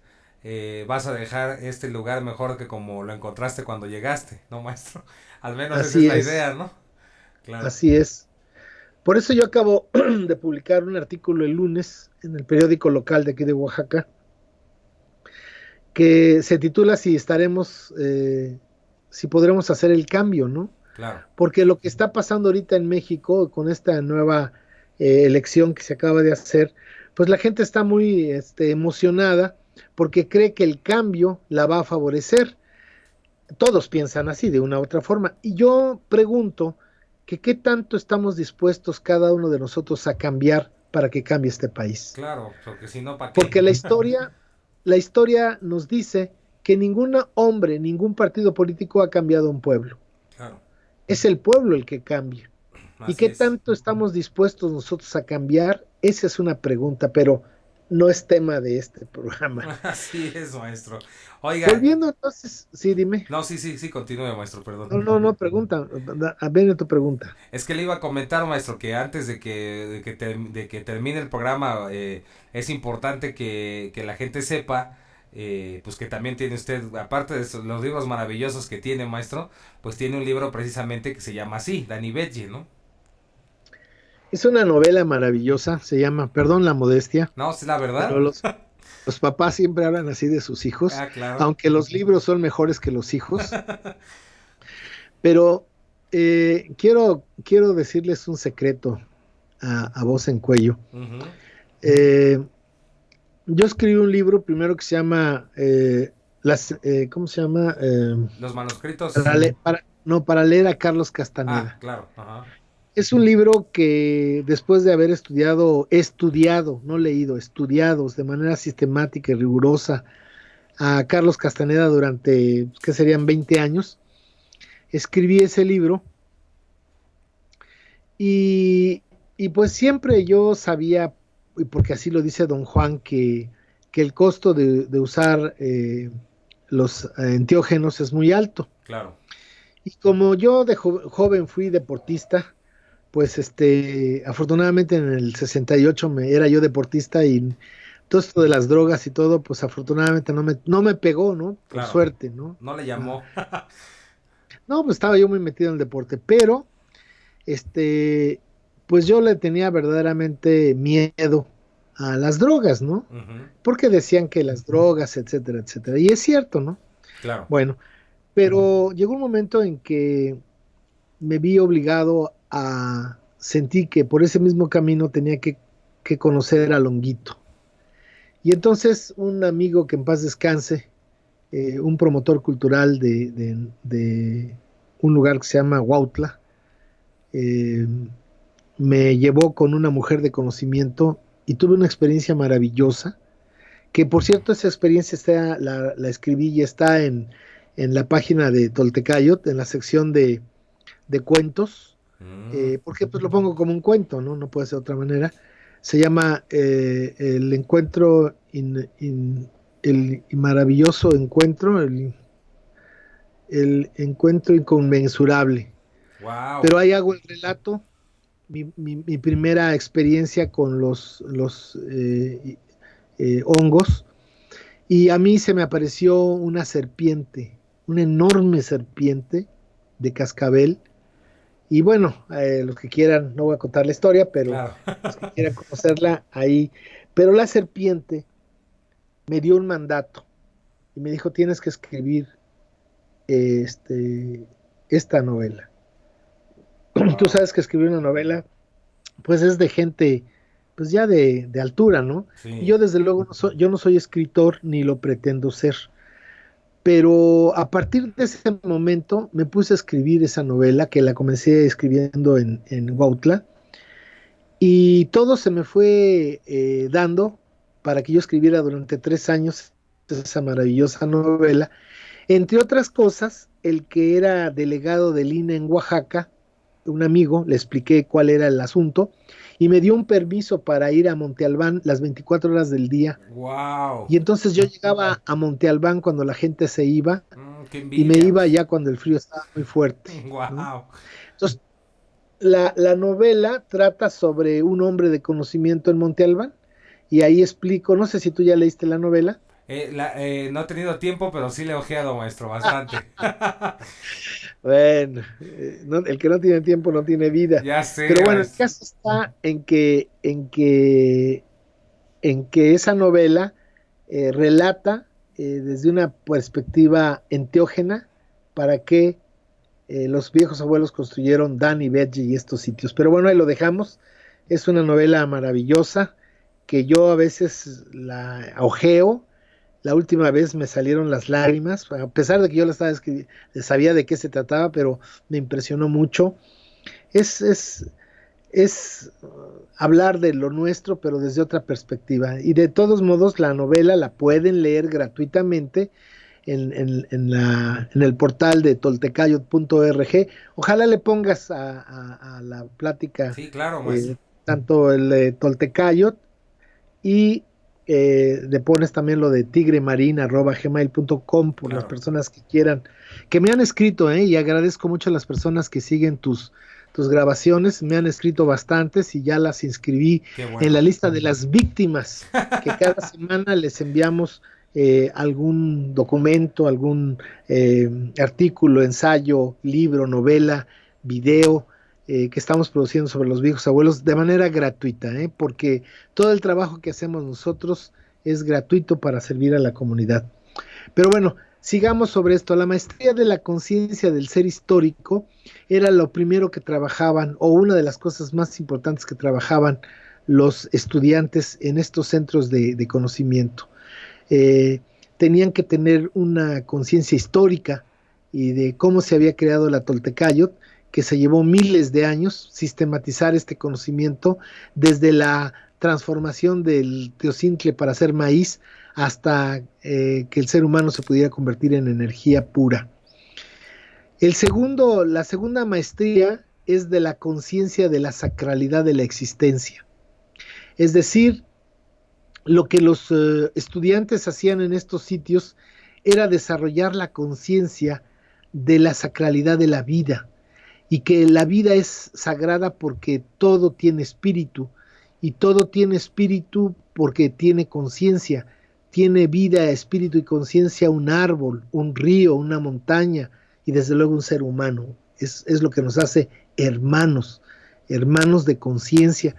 vas a dejar este lugar mejor que como lo encontraste cuando llegaste, ¿no, maestro? Al menos Así esa es la idea, ¿no? Claro. Así es. Por eso yo acabo de publicar un artículo el lunes en el periódico local de aquí de Oaxaca, que se titula si podremos hacer el cambio, ¿no? Claro. Porque lo que está pasando ahorita en México con esta nueva elección que se acaba de hacer, pues la gente está muy emocionada porque cree que el cambio la va a favorecer. Todos piensan así, de una u otra forma. Y yo pregunto que qué tanto estamos dispuestos cada uno de nosotros a cambiar para que cambie este país. Claro, porque si no, ¿para qué? Porque la historia nos dice que ningún hombre, ningún partido político ha cambiado un pueblo. Claro, Es el pueblo el que cambia. ¿Y así qué es. tanto estamos dispuestos nosotros a cambiar? Esa es una pregunta, pero no es tema de este programa. Así es, maestro. Oiga, Volviendo entonces, sí, dime. no, sí, sí, sí, continúe, maestro, perdón. No, pregunta. A ver tu pregunta. Es que le iba a comentar, maestro, que antes de que termine el programa, es importante que la gente sepa, pues que también tiene usted, aparte de los libros maravillosos que tiene, maestro, pues tiene un libro precisamente que se llama así, Danny Veggie, ¿no? Es una novela maravillosa, se llama, perdón la modestia, No, es la pero verdad. los papás siempre hablan así de sus hijos, Ah, claro. aunque los libros son mejores que los hijos, pero quiero decirles un secreto a voz en cuello. Ujú. Eh, yo escribí un libro primero que se llama, ¿cómo se llama? Los manuscritos. Para leer a Carlos Ah, Castaneda. claro. Ajá. Es un libro que después de haber estudiado, no leído, estudiados de manera sistemática y rigurosa a Carlos Castaneda durante, ¿qué serían? 20 años, escribí ese libro y, y pues siempre yo sabía, y porque así lo dice don Juan, que el costo de usar los enteógenos es muy alto. Claro. Y como yo de joven fui deportista, pues afortunadamente en el 68 era yo deportista y todo esto de las drogas y todo, pues afortunadamente no me pegó, ¿no? Por Claro. suerte, ¿no? No le llamó. No, pues estaba yo muy metido en el deporte, pero este, pues yo le tenía verdaderamente miedo a las drogas, ¿no? Ujú. Porque decían que las drogas, etcétera, etcétera. Y es cierto, ¿no? Claro. Bueno, pero llegó un momento en que me vi obligado a sentir que por ese mismo camino tenía que conocer a Longuito. Y entonces un amigo que en paz descanse, un promotor cultural de un lugar que se llama Huautla, eh, me llevó con una mujer de conocimiento y tuve una experiencia maravillosa, que por cierto esa experiencia la escribí y está en la página de Toltecayot, en la sección de cuentos, Mm, porque pues lo pongo como un cuento, ¿no? No puede ser de otra manera. Se llama El encuentro, el maravilloso encuentro, el encuentro inconmensurable. wow. Pero ahí hago el relato, mi primera experiencia con los hongos, y a mí se me apareció una serpiente, una enorme serpiente de cascabel. Y bueno, los que quieran, no voy a contar la historia, pero Claro. los que quieran conocerla, ahí. Pero la serpiente me dio un mandato y me dijo, tienes que escribir esta novela. Tú Wow. sabes que escribir una novela, pues es de gente, pues ya de altura, ¿no? Y Sí. yo desde luego yo no soy escritor ni lo pretendo ser. Pero a partir de ese momento me puse a escribir esa novela que la comencé escribiendo en Huautla. Y todo se me fue dando para que yo escribiera durante 3 años esa maravillosa novela. Entre otras cosas, el que era delegado del INE en Oaxaca, un amigo, le expliqué cuál era el asunto y me dio un permiso para ir a Monte Albán las 24 horas del día. Wow. Y entonces yo llegaba a Monte Albán cuando la gente se iba Qué y me envidia. iba ya cuando el frío estaba muy fuerte, ¿no? Wow. Entonces, la novela trata sobre un hombre de conocimiento en Monte Albán y ahí explico, no sé si tú ya leíste la novela. No he tenido tiempo, pero sí le he ojeado, maestro, bastante. Bueno, el que no tiene tiempo no tiene vida. Ya sé, Pero bueno, el maestro. caso está en que esa novela relata desde una perspectiva enteógena para qué los viejos abuelos construyeron Dan y Veggie y estos sitios. Pero bueno, ahí lo dejamos. Es una novela maravillosa que yo a veces la ojeo la última vez me salieron las lágrimas, a pesar de que yo sabía de qué se trataba, pero me impresionó mucho. Es, es, es hablar de lo nuestro, pero desde otra perspectiva. Y de todos modos, la novela la pueden leer gratuitamente en el portal de toltecayot.org. Ojalá le pongas a la plática Sí, claro, maestro. tanto el de Toltecayot y le pones también lo de tigremarin@gmail.com por las Claro. personas que quieran, que me han escrito, y agradezco mucho a las personas que siguen tus grabaciones, me han escrito bastantes y ya las inscribí Qué en bueno. la lista de las víctimas, que cada semana les enviamos algún documento, algún artículo, ensayo, libro, novela, video, que estamos produciendo sobre los viejos abuelos de manera gratuita, porque todo el trabajo que hacemos nosotros es gratuito para servir a la comunidad. Pero bueno, sigamos sobre esto. La maestría de la conciencia del ser histórico era lo primero que trabajaban, o una de las cosas más importantes que trabajaban los estudiantes en estos centros de conocimiento. Eh, Tenían que tener una conciencia histórica y de cómo se había creado la Toltecayot, que se llevó miles de años sistematizar este conocimiento desde la transformación del teocintle para hacer maíz hasta que el ser humano se pudiera convertir en energía pura. La segunda maestría es de la conciencia de la sacralidad de la existencia. Es decir, lo que los estudiantes hacían en estos sitios era desarrollar la conciencia de la sacralidad de la vida, y que la vida es sagrada porque todo tiene espíritu, y todo tiene espíritu porque tiene conciencia, tiene vida, espíritu y conciencia un árbol, un río, una montaña y desde luego un ser humano. Es lo que nos hace hermanos, hermanos de conciencia.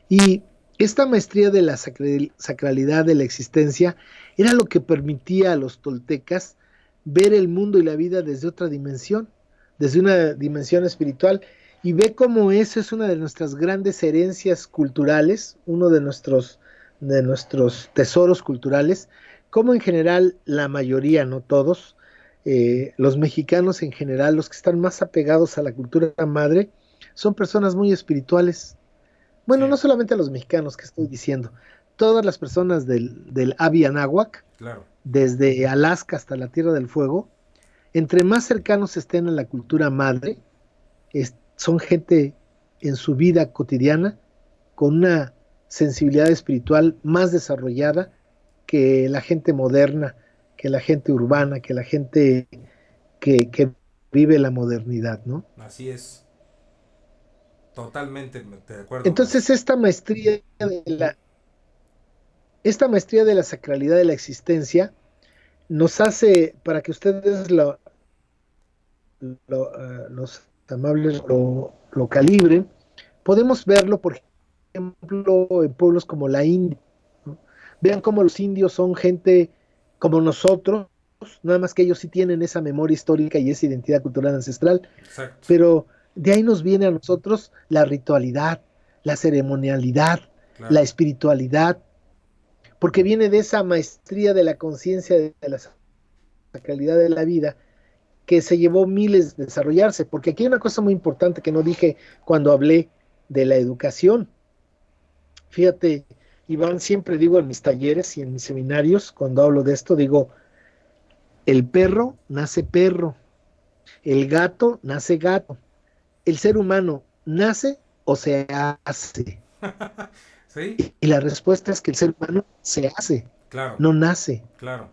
Y esta maestría de la sacralidad de la existencia era lo que permitía a los toltecas ver el mundo y la vida desde otra dimensión, desde una dimensión espiritual, y ve cómo eso es una de nuestras grandes herencias culturales, uno de nuestros tesoros culturales, como en general la mayoría, no todos, los mexicanos en general, los que están más apegados a la cultura madre, son personas muy espirituales. Bueno, no Sí, solamente a los mexicanos que estoy diciendo, todas las personas del Avi Anáhuac, claro. desde Alaska hasta la Tierra del Fuego, entre más cercanos estén a la cultura madre, son gente en su vida cotidiana con una sensibilidad espiritual más desarrollada que la gente moderna, que la gente urbana, que la gente que vive la modernidad, ¿no? Así es. Totalmente de acuerdo, maestro. Entonces esta maestría de la sacralidad de la existencia nos hace, para que ustedes los amables lo calibren, podemos verlo, por ejemplo, en pueblos como la India, ¿no? Vean cómo los indios son gente como nosotros, nada más que ellos sí tienen esa memoria histórica y esa identidad cultural ancestral, Exacto. pero de ahí nos viene a nosotros la ritualidad, la ceremonialidad, la Claro. espiritualidad, porque viene de esa maestría de la conciencia de la sacralidad de la vida que se llevó miles de desarrollarse, porque aquí hay una cosa muy importante que no dije cuando hablé de la educación. Fíjate, Iván, siempre digo en mis talleres y en mis seminarios, cuando hablo de esto, digo, el perro nace perro, el gato nace gato, el ser humano nace o se hace. ¿Sí? Y la respuesta es que el ser humano se hace, Claro, no nace. claro.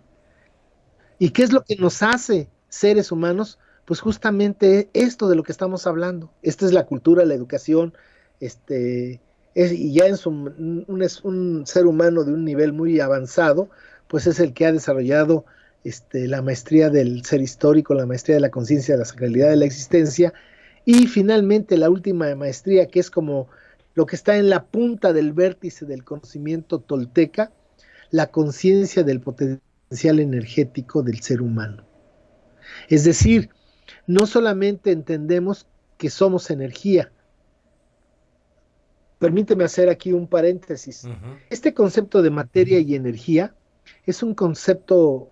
¿Y qué es lo que nos hace seres humanos? Pues justamente esto de lo que estamos hablando. Esta es la cultura, la educación, y ya un ser humano de un nivel muy avanzado, pues es el que ha desarrollado la maestría del ser histórico, la maestría de la conciencia, de la sacralidad de la existencia, y finalmente la última maestría, que es como lo que está en la punta del vértice del conocimiento tolteca, la conciencia del potencial energético del ser humano. Es decir, no solamente entendemos que somos energía. Permíteme hacer aquí un paréntesis. Ujú. Este concepto de materia y energía es un concepto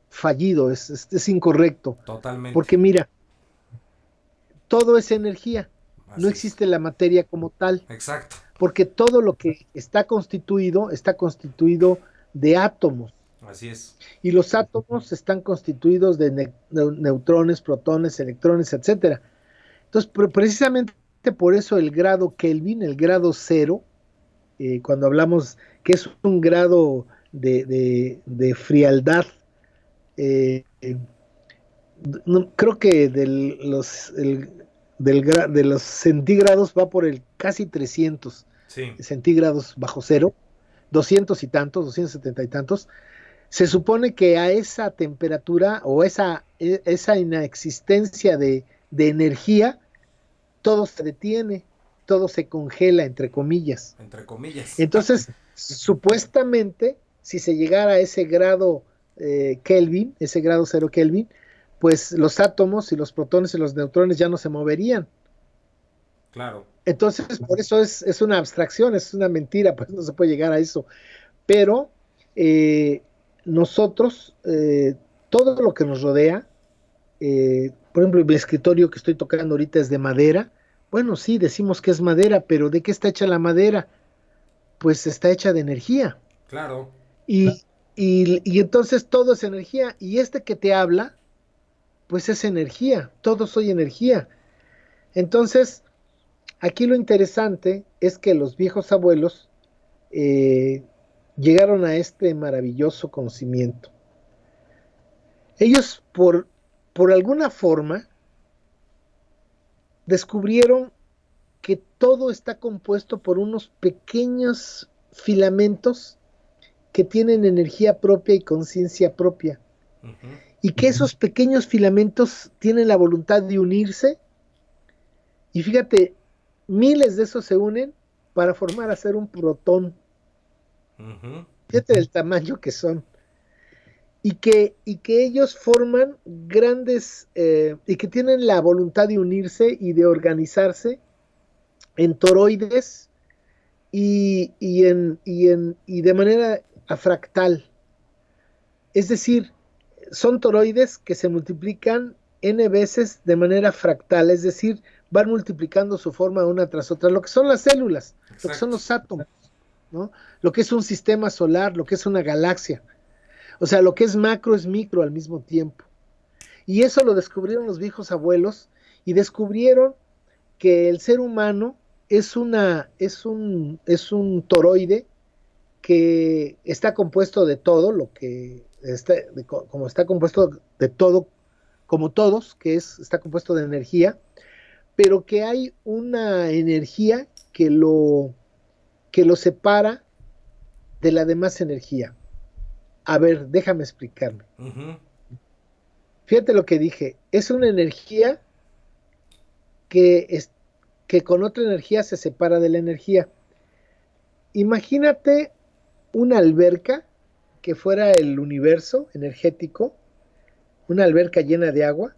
fallido, es incorrecto, Totalmente. porque mira, todo es energía, no Así es. existe la materia como tal, Exacto. porque todo lo que está constituido de átomos, Así es. y los átomos están constituidos de neutrones, protones, electrones, etcétera. Entonces, precisamente por eso el grado Kelvin, el grado cero, cuando hablamos que es un grado de frialdad, eh, no, creo que de los centígrados va por el casi 300 Sí. centígrados bajo cero, 200 y tantos, 270 y tantos. Se supone que a esa temperatura o esa inexistencia de energía, todo se detiene, todo se congela, entre comillas. Entre comillas. Entonces, supuestamente, si se llegara a ese grado Kelvin, ese grado cero Kelvin, pues los átomos y los protones y los neutrones ya no se moverían. Claro. Entonces, por eso es una abstracción, es una mentira, pues no se puede llegar a eso. Pero eh, nosotros, todo lo que nos rodea, por ejemplo, el escritorio que estoy tocando ahorita es de madera. Bueno, sí, decimos que es madera, pero ¿de qué está hecha la madera? Pues está hecha de energía. Claro. Y, y entonces todo es energía. Y este que te habla, pues es energía. Todo soy energía. Entonces, aquí lo interesante es que los viejos abuelos eh, llegaron a este maravilloso conocimiento. Ellos, por alguna forma, descubrieron que todo está compuesto por unos pequeños filamentos que tienen energía propia y conciencia propia. Ujú. Y que esos pequeños filamentos tienen la voluntad de unirse. Y fíjate, miles de esos se unen para formar hacer un protón. Ujú. Fíjate el tamaño que son. Y que ellos forman grandes, y que tienen la voluntad de unirse y de organizarse en toroides y de manera fractal. Es decir, son toroides que se multiplican n veces de manera fractal, es decir, van multiplicando su forma una tras otra, lo que son las células, lo que son Exacto. los átomos, ¿no? Lo que es un sistema solar, lo que es una galaxia. O sea, lo que es macro es micro al mismo tiempo. Y eso lo descubrieron los viejos abuelos y descubrieron que el ser humano es un toroide que está compuesto de todo, lo que está, como está compuesto de todo, como todos, está compuesto de energía, pero que hay una energía que lo separa de la demás energía. A ver, déjame explicarme. Ujú. Fíjate lo que dije, es una energía que, es, que con otra energía se separa de la energía. Imagínate una alberca que fuera el universo energético, una alberca llena de agua,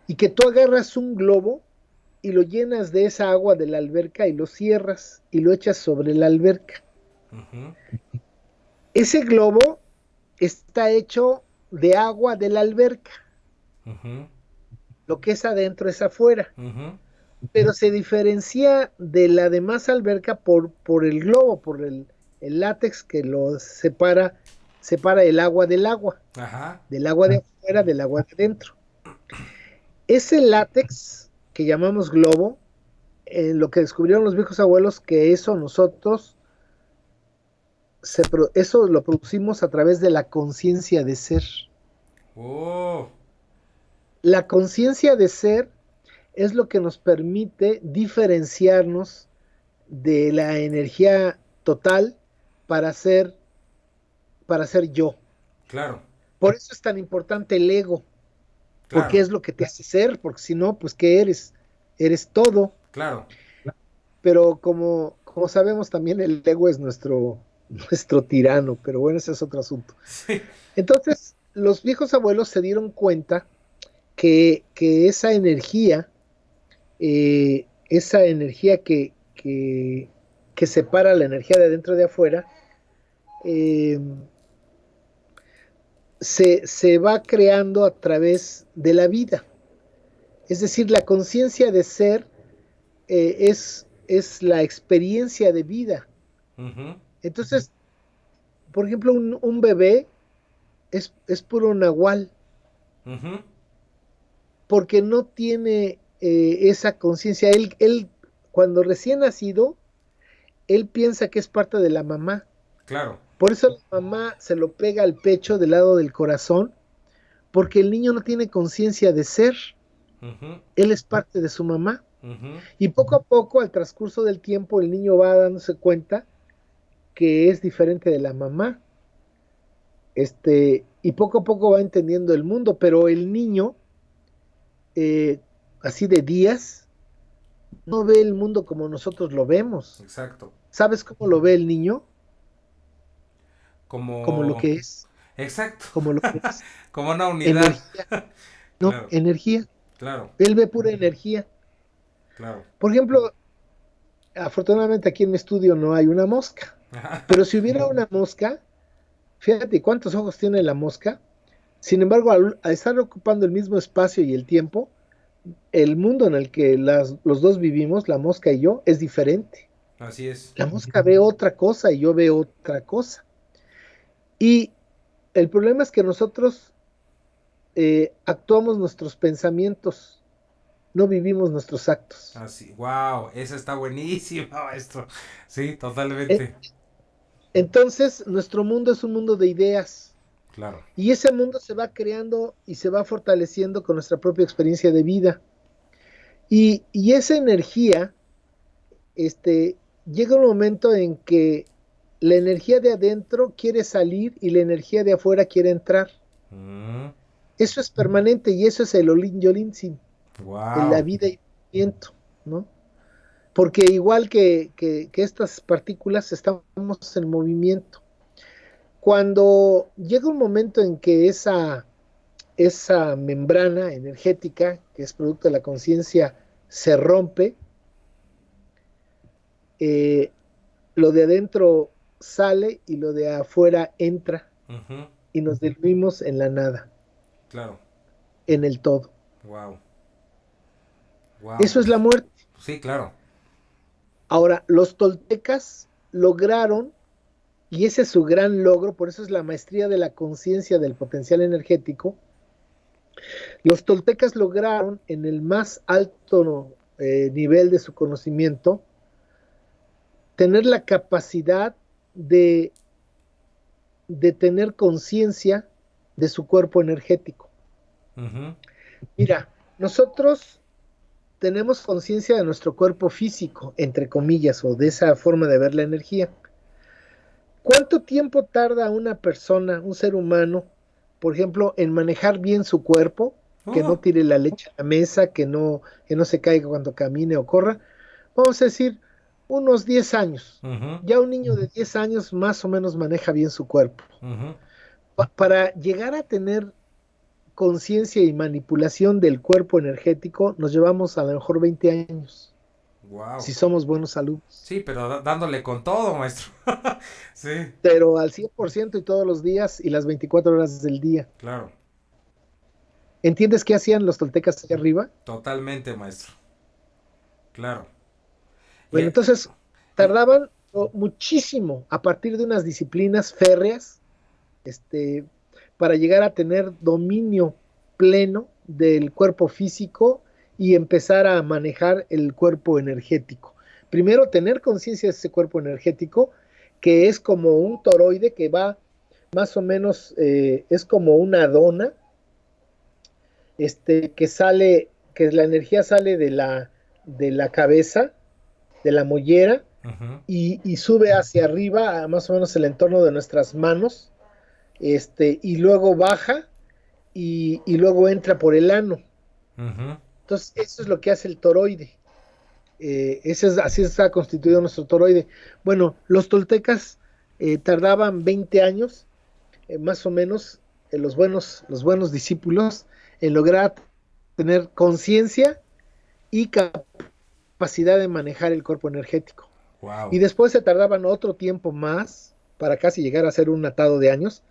y que tú agarras un globo y lo llenas de esa agua de la alberca y lo cierras y lo echas sobre la alberca. Ujú. Ese globo está hecho de agua de la alberca, Ujú. lo que es adentro es afuera, Ujú. pero se diferencia de la demás alberca por el globo, el látex que lo separa el agua Ajá. del agua de afuera, del agua de adentro. Ese látex que llamamos globo, lo que descubrieron los viejos abuelos, que eso nosotros, eso lo producimos a través de la conciencia de ser. Oh. La conciencia de ser es lo que nos permite diferenciarnos de la energía total para ser, para ser yo. Claro. Por eso es tan importante el ego, porque Claro. es lo que te hace ser, porque si no, pues ¿qué eres? Eres todo. Claro. Pero como sabemos también el ego es nuestro tirano, pero bueno, ese es otro asunto. Sí. Entonces, los viejos abuelos se dieron cuenta que esa energía que separa la energía de adentro de afuera, eh, se va creando a través de la vida. Es decir, la conciencia de ser es la experiencia de vida. Ujú, Entonces, por ejemplo, un bebé es puro nahual, ujú, porque no tiene esa conciencia. Cuando recién nacido, él piensa que es parte de la mamá. claro. Por eso la mamá se lo pega al pecho del lado del corazón, porque el niño no tiene conciencia de ser. Ujú, Él es parte de su mamá. ujú, Y poco a poco, al transcurso del tiempo, el niño va dándose cuenta que es diferente de la mamá. Y poco a poco va entendiendo el mundo, pero el niño, eh, así de días, no ve el mundo como nosotros lo vemos. exacto. ¿Sabes cómo lo ve el niño? Como lo Como, que es, exacto. como lo que es Como una unidad. energía, no, Claro, energía. claro, Él ve pura energía. claro. Por ejemplo, afortunadamente aquí en mi estudio no hay una mosca, pero si hubiera una mosca, fíjate cuántos ojos tiene la mosca. Sin embargo, al estar ocupando el mismo espacio y el tiempo, el mundo en el que los dos vivimos, la mosca y yo, es diferente. Así es. La mosca ve otra cosa y yo veo otra cosa. Y el problema es que nosotros actuamos nuestros pensamientos, no vivimos nuestros actos. Así. Wow, esa está buenísima, maestro. Sí, E- totalmente. Entonces, nuestro mundo es un mundo de ideas. Claro. Y ese mundo se va creando y se va fortaleciendo con nuestra propia experiencia de vida. Y esa energía, llega un momento en que la energía de adentro quiere salir y la energía de afuera quiere entrar. Eso es permanente y eso es el Olin Yolinsin, en la Wow. vida y movimiento, ¿no? Porque igual que estas partículas estamos en movimiento. Cuando llega un momento en que esa membrana energética, que es producto de la conciencia, se rompe, eh, lo de adentro sale y lo de afuera entra y nos diluimos en la nada, Claro. en el todo. Wow. Wow, Eso es la maestro. muerte. Sí, claro. Ahora, los toltecas lograron, y ese es su gran logro, por eso es la maestría de la conciencia del potencial energético, los toltecas lograron en el más alto nivel de su conocimiento tener la capacidad de, de tener conciencia de su cuerpo energético. Ujú, Mira, nosotros tenemos conciencia de nuestro cuerpo físico, entre comillas, o de esa forma de ver la energía. ¿Cuánto tiempo tarda una persona, un ser humano, por ejemplo, en manejar bien su cuerpo, que no Oh, tire la leche a la mesa, que no se caiga cuando camine o corra? Vamos a decir, unos 10 años. ujú, Ya un niño de 10 años más o menos maneja bien su cuerpo. ujú. Para llegar a tener conciencia y manipulación del cuerpo energético, nos llevamos a lo mejor 20 años, Wow. si somos buenos alumnos. Sí, pero dándole con todo, maestro. Sí, Pero al 100% y todos los días y las 24 horas del día. claro. ¿Entiendes qué hacían los toltecas allá arriba? Totalmente, maestro. Claro. Y, Bueno, entonces y- tardaban muchísimo a partir de unas disciplinas férreas, este, para llegar a tener dominio pleno del cuerpo físico y empezar a manejar el cuerpo energético. Primero, tener conciencia de ese cuerpo energético, que es como un toroide que va más o menos, es como una dona, que la energía sale de la cabeza, de la mollera, ujú, y sube hacia arriba, a más o menos el entorno de nuestras manos, y luego baja y luego entra por el ano. ujú. Entonces, eso es lo que hace el toroide. Así está constituido nuestro toroide. Bueno, los toltecas tardaban 20 años, más o menos, los buenos discípulos, en lograr tener conciencia y capacidad de manejar el cuerpo energético. Y Wow. después se tardaban otro tiempo más, para casi llegar a ser un atado de años,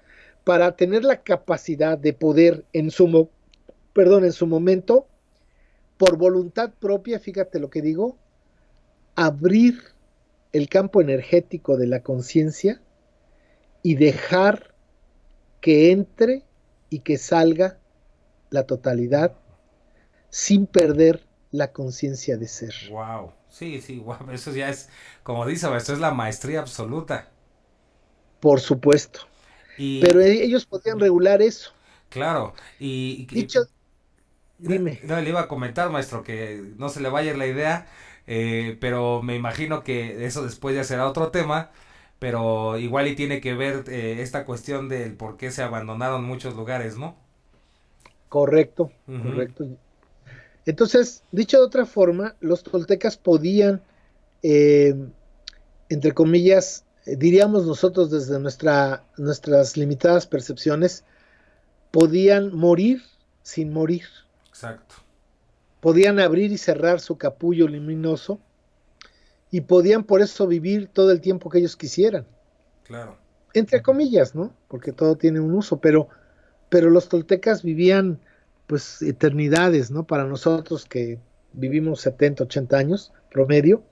para tener la capacidad de poder en su momento, por voluntad propia, fíjate lo que digo, abrir el campo energético de la conciencia y dejar que entre y que salga la totalidad sin perder la conciencia de ser. Wow. Sí, sí, wow. Eso ya es, como dice, esto es la maestría absoluta. Por supuesto. Pero Y, ellos podían regular eso. claro, Dicho, dime. no, le iba a comentar, maestro, que no se le vaya la idea, pero me imagino que eso después ya será otro tema, pero igual y tiene que ver esta cuestión del por qué se abandonaron muchos lugares, ¿no? Correcto, Ujú. correcto. Entonces, dicho de otra forma, los toltecas podían, eh, entre comillas, diríamos nosotros desde nuestras limitadas percepciones, podían morir sin morir. Exacto, Podían abrir y cerrar su capullo luminoso y podían por eso vivir todo el tiempo que ellos quisieran. claro. Entre comillas, ¿no? Porque todo tiene un uso, pero los toltecas vivían pues eternidades, ¿no? Para nosotros que vivimos 70, 80 años promedio,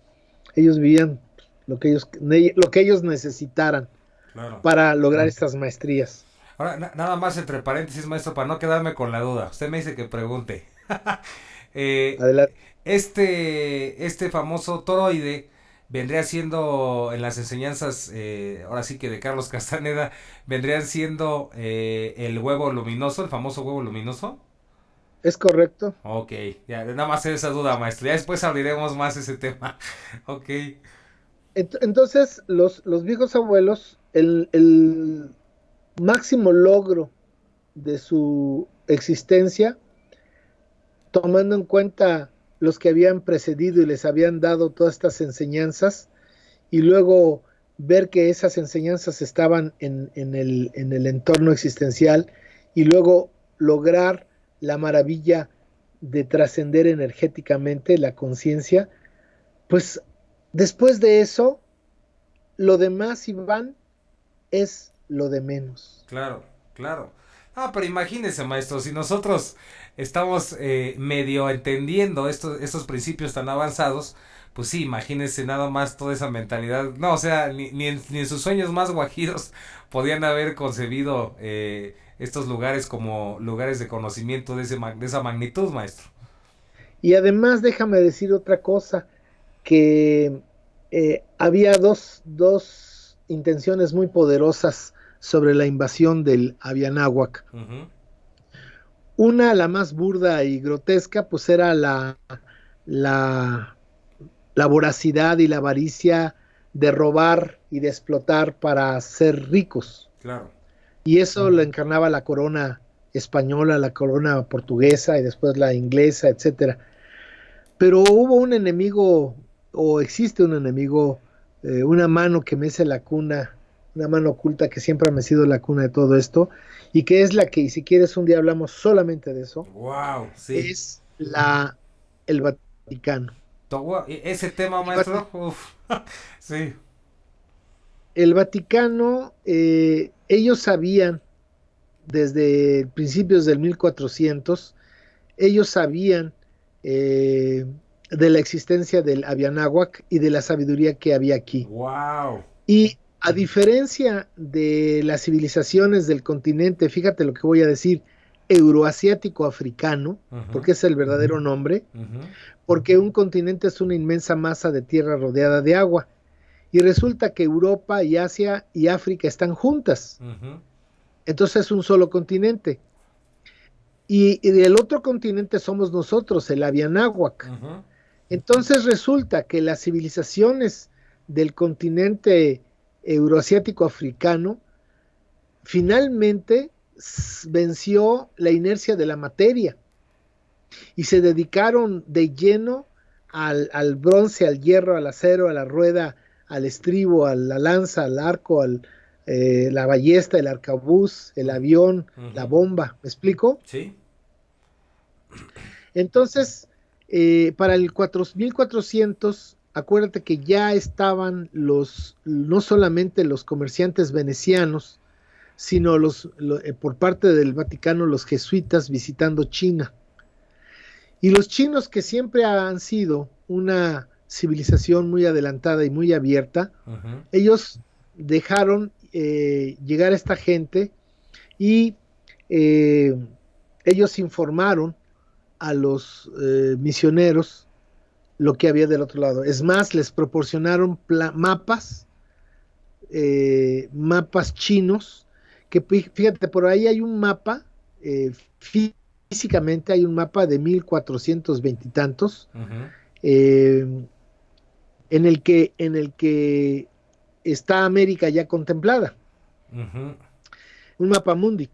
ellos vivían lo que ellos necesitaran Claro. para lograr estas maestrías. Ahora, nada más entre paréntesis, maestro, para no quedarme con la duda. Usted me dice que pregunte. Eh, Adelante. este famoso toroide vendría siendo en las enseñanzas, ahora sí que de Carlos Castaneda, vendrían siendo el huevo luminoso, el famoso huevo luminoso. ¿Es correcto? Ok, ya, nada más esa duda, maestro. Ya después abriremos más ese tema. Ok, Entonces, los viejos abuelos, el máximo logro de su existencia, tomando en cuenta los que habían precedido y les habían dado todas estas enseñanzas, y luego ver que esas enseñanzas estaban en el entorno existencial, y luego lograr la maravilla de trascender energéticamente la conciencia, pues después de eso, lo demás, Iván, es lo de menos. claro, claro. Ah, pero imagínese, maestro, si nosotros estamos medio entendiendo estos principios tan avanzados, pues sí, imagínese nada más toda esa mentalidad. No, o sea, ni en sus sueños más guajiros podían haber concebido estos lugares como lugares de conocimiento de esa magnitud, maestro. Y además, déjame decir otra cosa, que había dos intenciones muy poderosas sobre la invasión del Abianáhuac. Ujú, Una, la más burda y grotesca, pues era la, la voracidad y la avaricia de robar y de explotar para ser ricos. claro. Y eso lo encarnaba la corona española, la corona portuguesa y después la inglesa, etcétera. Pero hubo un enemigo, o existe un enemigo, una mano que mece la cuna, una mano oculta que siempre ha mecido la cuna de todo esto, y que es la que, y si quieres un día hablamos solamente de eso, Wow, sí. es el Vaticano. Ese tema, El, Vati- maestro, uf, sí. el Vaticano, ellos sabían desde principios del 1400, ellos sabían eh, de la existencia del Abianáhuac y de la sabiduría que había aquí. Wow. Y a diferencia de las civilizaciones del continente, fíjate lo que voy a decir, euroasiático africano, Ujú, porque es el verdadero nombre, ujú, porque un continente es una inmensa masa de tierra rodeada de agua. Y resulta que Europa y Asia y África están juntas. ujú, Entonces es un solo continente. Y el otro continente somos nosotros, el Abianáhuac. ujú. Entonces resulta que las civilizaciones del continente euroasiático africano finalmente venció la inercia de la materia y se dedicaron de lleno al bronce, al hierro, al acero, a la rueda, al estribo, a la lanza, al arco, la ballesta, el arcabuz, el Mm, avión, la ujú. bomba. ¿Me explico? Sí, Entonces, para el 1400, acuérdate que ya estaban no solamente los comerciantes venecianos, sino por parte del Vaticano los jesuitas visitando China. Y los chinos, que siempre han sido una civilización muy adelantada y muy abierta, ellos dejaron llegar a esta gente y ellos informaron a los misioneros lo que había del otro lado. Es más, les proporcionaron mapas chinos, que fíjate, por ahí hay un mapa, físicamente hay un mapa de 1420 y tantos, en el que está América ya contemplada, un mapa mundi.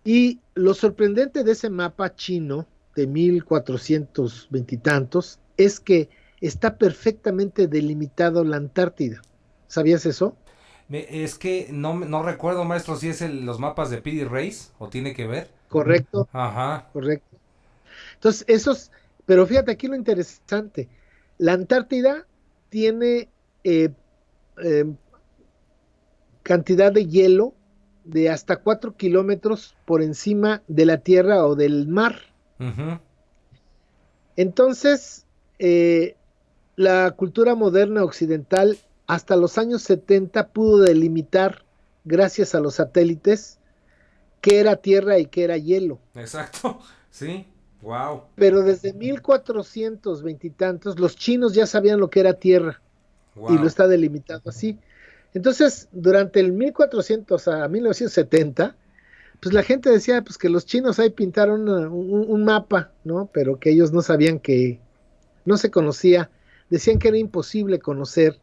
Y lo sorprendente de ese mapa chino de 1420 y tantos es que está perfectamente delimitado la Antártida. ¿Sabías eso? Es que no recuerdo, maestro, si es los mapas de Piri Reis o tiene que ver. Correcto. Ajá. Correcto. Entonces, pero fíjate aquí lo interesante. La Antártida tiene cantidad de hielo de hasta 4 kilómetros por encima de la tierra o del mar. Entonces, la cultura moderna occidental hasta los años 70 pudo delimitar, gracias a los satélites, qué era tierra y qué era hielo. Exacto, sí, wow. Pero desde 1420 y tantos, los chinos ya sabían lo que era tierra, y lo está delimitado así. Entonces, durante el 1400 a 1970, pues la gente decía pues que los chinos ahí pintaron un mapa, ¿no? Pero que ellos no sabían, que no se conocía. Decían que era imposible conocer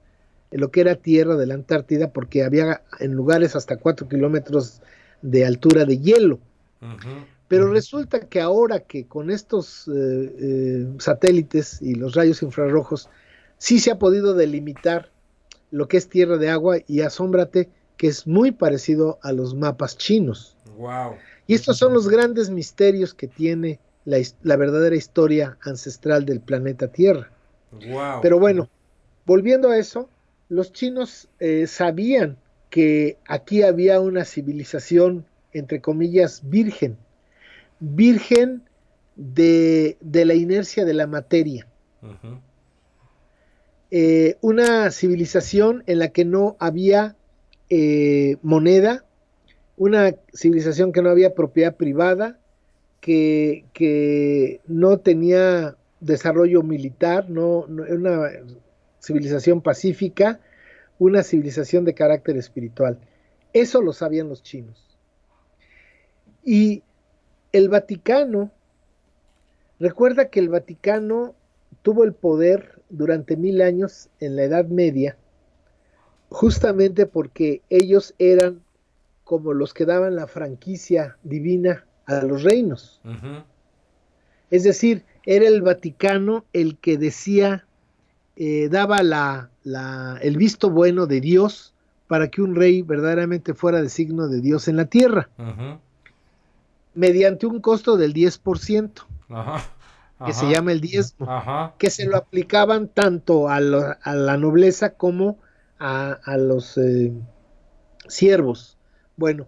lo que era tierra de la Antártida, porque había en lugares hasta 4 kilómetros de altura de hielo. Pero resulta que ahora que con estos satélites y los rayos infrarrojos sí se ha podido delimitar lo que es tierra de agua, y asómbrate que es muy parecido a los mapas chinos. Wow. Y estos son los grandes misterios que tiene la verdadera historia ancestral del planeta Tierra. Wow. Pero bueno, volviendo a eso, los chinos sabían que aquí había una civilización, entre comillas, virgen de la inercia de la materia. Una civilización en la que no había moneda, una civilización que no había propiedad privada, que no tenía desarrollo militar, una civilización pacífica, una civilización de carácter espiritual. Eso lo sabían los chinos. Y el Vaticano, recuerda que el Vaticano tuvo el poder durante 1000 años en la Edad Media, justamente porque ellos eran como los que daban la franquicia divina a los reinos. Es decir, era el Vaticano el que decía, daba el visto bueno de Dios para que un rey verdaderamente fuera de signo de Dios en la tierra, mediante un costo del 10%, que se llama el diezmo, que se lo aplicaban tanto a la nobleza como a los siervos. Bueno,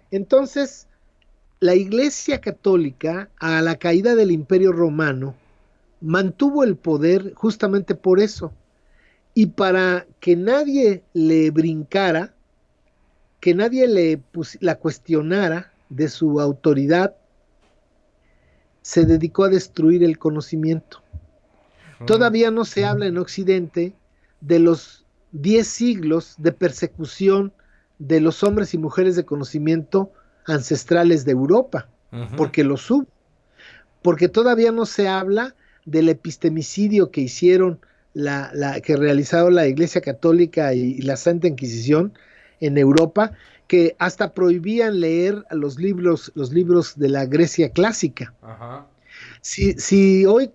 entonces la Iglesia Católica, a la caída del Imperio Romano, mantuvo el poder justamente por eso, y para que nadie le brincara, que nadie la cuestionara de su autoridad, se dedicó a destruir el conocimiento. Todavía no se habla en Occidente de los 10 siglos de persecución de los hombres y mujeres de conocimiento ancestrales de Europa, porque los hubo. Porque todavía no se habla del epistemicidio que hicieron, que realizaron la Iglesia Católica y la Santa Inquisición en Europa, que hasta prohibían leer los libros de la Grecia clásica. Si hoy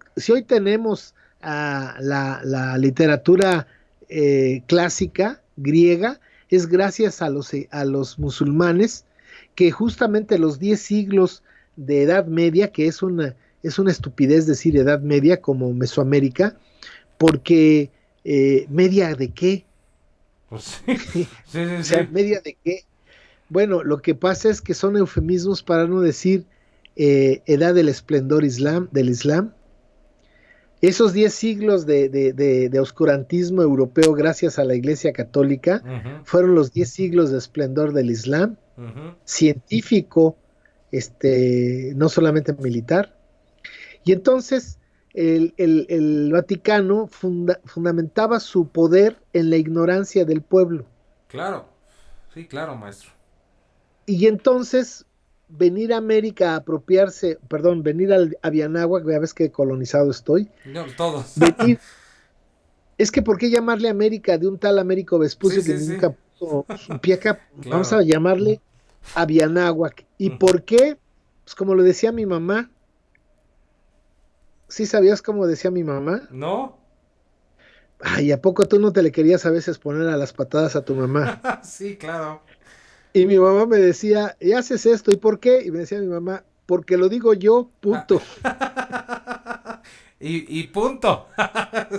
tenemos la literatura clásica griega, es gracias a los musulmanes, que justamente los 10 siglos de Edad Media, que es una estupidez decir Edad Media como Mesoamérica, porque ¿media de qué? Pues sí. O sea, ¿media de qué? Bueno, lo que pasa es que son eufemismos para no decir edad del esplendor del Islam. Esos 10 siglos de oscurantismo europeo gracias a la Iglesia Católica Ujú, fueron los 10 siglos de esplendor del Islam, ujú. científico, no solamente militar. Y entonces el Vaticano fundamentaba su poder en la ignorancia del pueblo. Claro, sí, claro, maestro. Y entonces venir a América a apropiarse, perdón, venir a Vianáhuac, ya ves que colonizado estoy, No, todos. venir, es que ¿por qué llamarle América de un tal Américo Sí, Vespucio que sí, sí, nunca puso un pie acá? Vamos claro. a llamarle a Vianáhuac. ¿Y Ujú. por qué? Pues como lo decía mi mamá, ¿sí sabías cómo decía mi mamá? ¿No? Ay, ¿a poco tú no te le querías a veces poner a las patadas a tu mamá? Sí, claro. Y mi mamá me decía, ¿y haces esto? ¿Y por qué? Y me decía mi mamá, porque lo digo yo, Ah. punto. Y punto.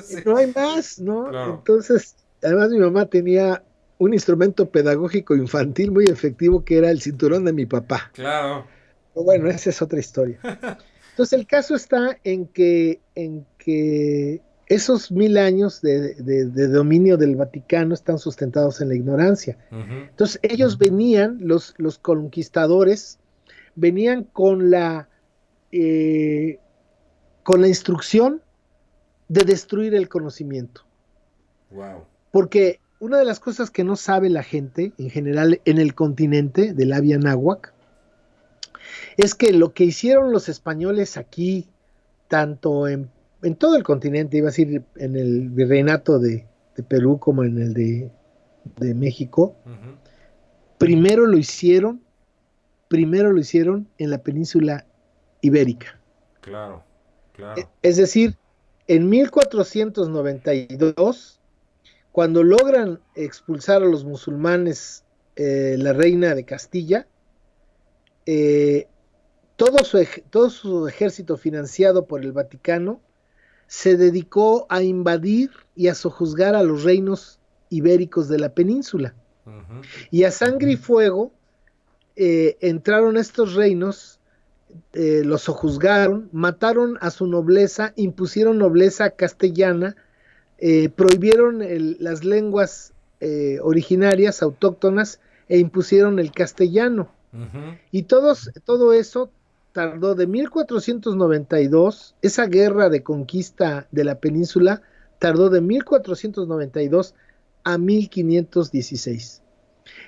Sí, No hay más, ¿no? claro, Entonces, además mi mamá tenía un instrumento pedagógico infantil muy efectivo que era el cinturón de mi papá. claro. Pero bueno, esa es otra historia. Entonces, el caso está en que esos 1000 años de dominio del Vaticano están sustentados en la ignorancia. Ujú, Entonces, ellos venían, los conquistadores, venían eh, con la instrucción de destruir el conocimiento. wow. Porque una de las cosas que no sabe la gente en general en el continente del Avia Náhuac es que lo que hicieron los españoles aquí, tanto en todo el continente, iba a decir en el virreinato de Perú como en el de México, Ujú, primero lo hicieron, primero lo hicieron en la península ibérica. claro, claro. Es decir, en 1492 cuando logran expulsar a los musulmanes, la reina de Castilla, eh, todo su ejército financiado por el Vaticano se dedicó a invadir y a sojuzgar a los reinos ibéricos de la península. Ujú, Y a sangre y fuego entraron estos reinos, los sojuzgaron, mataron a su nobleza, impusieron nobleza castellana, prohibieron las lenguas originarias, autóctonas, e impusieron el castellano. ujú, Y todo eso tardó de 1492, esa guerra de conquista de la península tardó de 1492 a 1516.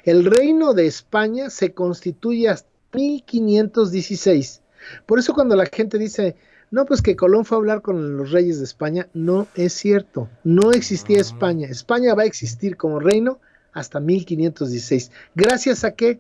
El reino de España se constituye hasta 1516. Por eso cuando la gente dice, no, pues que Colón fue a hablar con los reyes de España, no es cierto. No existía mm, España. España va a existir como reino hasta 1516. ¿Gracias a qué?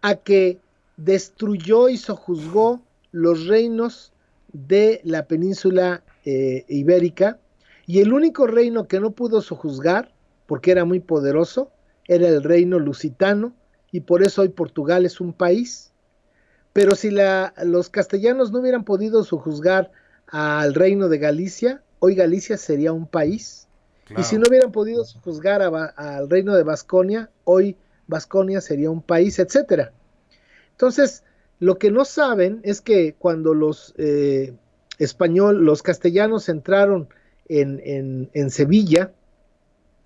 A que destruyó y sojuzgó los reinos de la península ibérica, y el único reino que no pudo sojuzgar, porque era muy poderoso, era el reino lusitano, y por eso hoy Portugal es un país. Pero si los castellanos no hubieran podido sojuzgar al reino de Galicia, hoy Galicia sería un país. Y si claro. no hubieran podido sojuzgar al reino de Vasconia, hoy Vasconia sería un país, etcétera. Entonces, lo que no saben es que cuando los castellanos entraron en Sevilla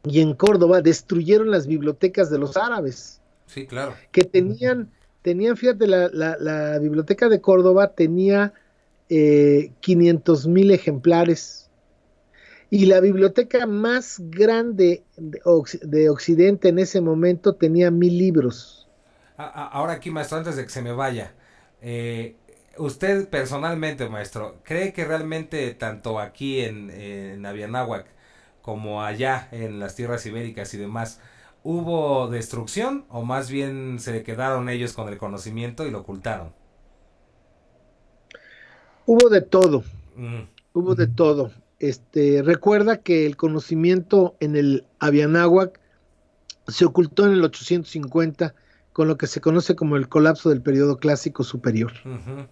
y en Córdoba, destruyeron las bibliotecas de los árabes, Sí, claro. que fíjate, la biblioteca de Córdoba tenía 500,000 ejemplares. Y la biblioteca más grande de Occidente en ese momento tenía 1000 libros. Ahora aquí, maestro, antes de que se me vaya, eh, usted personalmente, maestro, ¿cree que realmente tanto aquí en Avianáhuac como allá en las tierras ibéricas y demás hubo destrucción o más bien se quedaron ellos con el conocimiento y lo ocultaron? Hubo de todo, Mm, hubo de todo. Recuerda que el conocimiento en el Avianáhuac se ocultó en el 850 con lo que se conoce como el colapso del periodo clásico superior. ujú,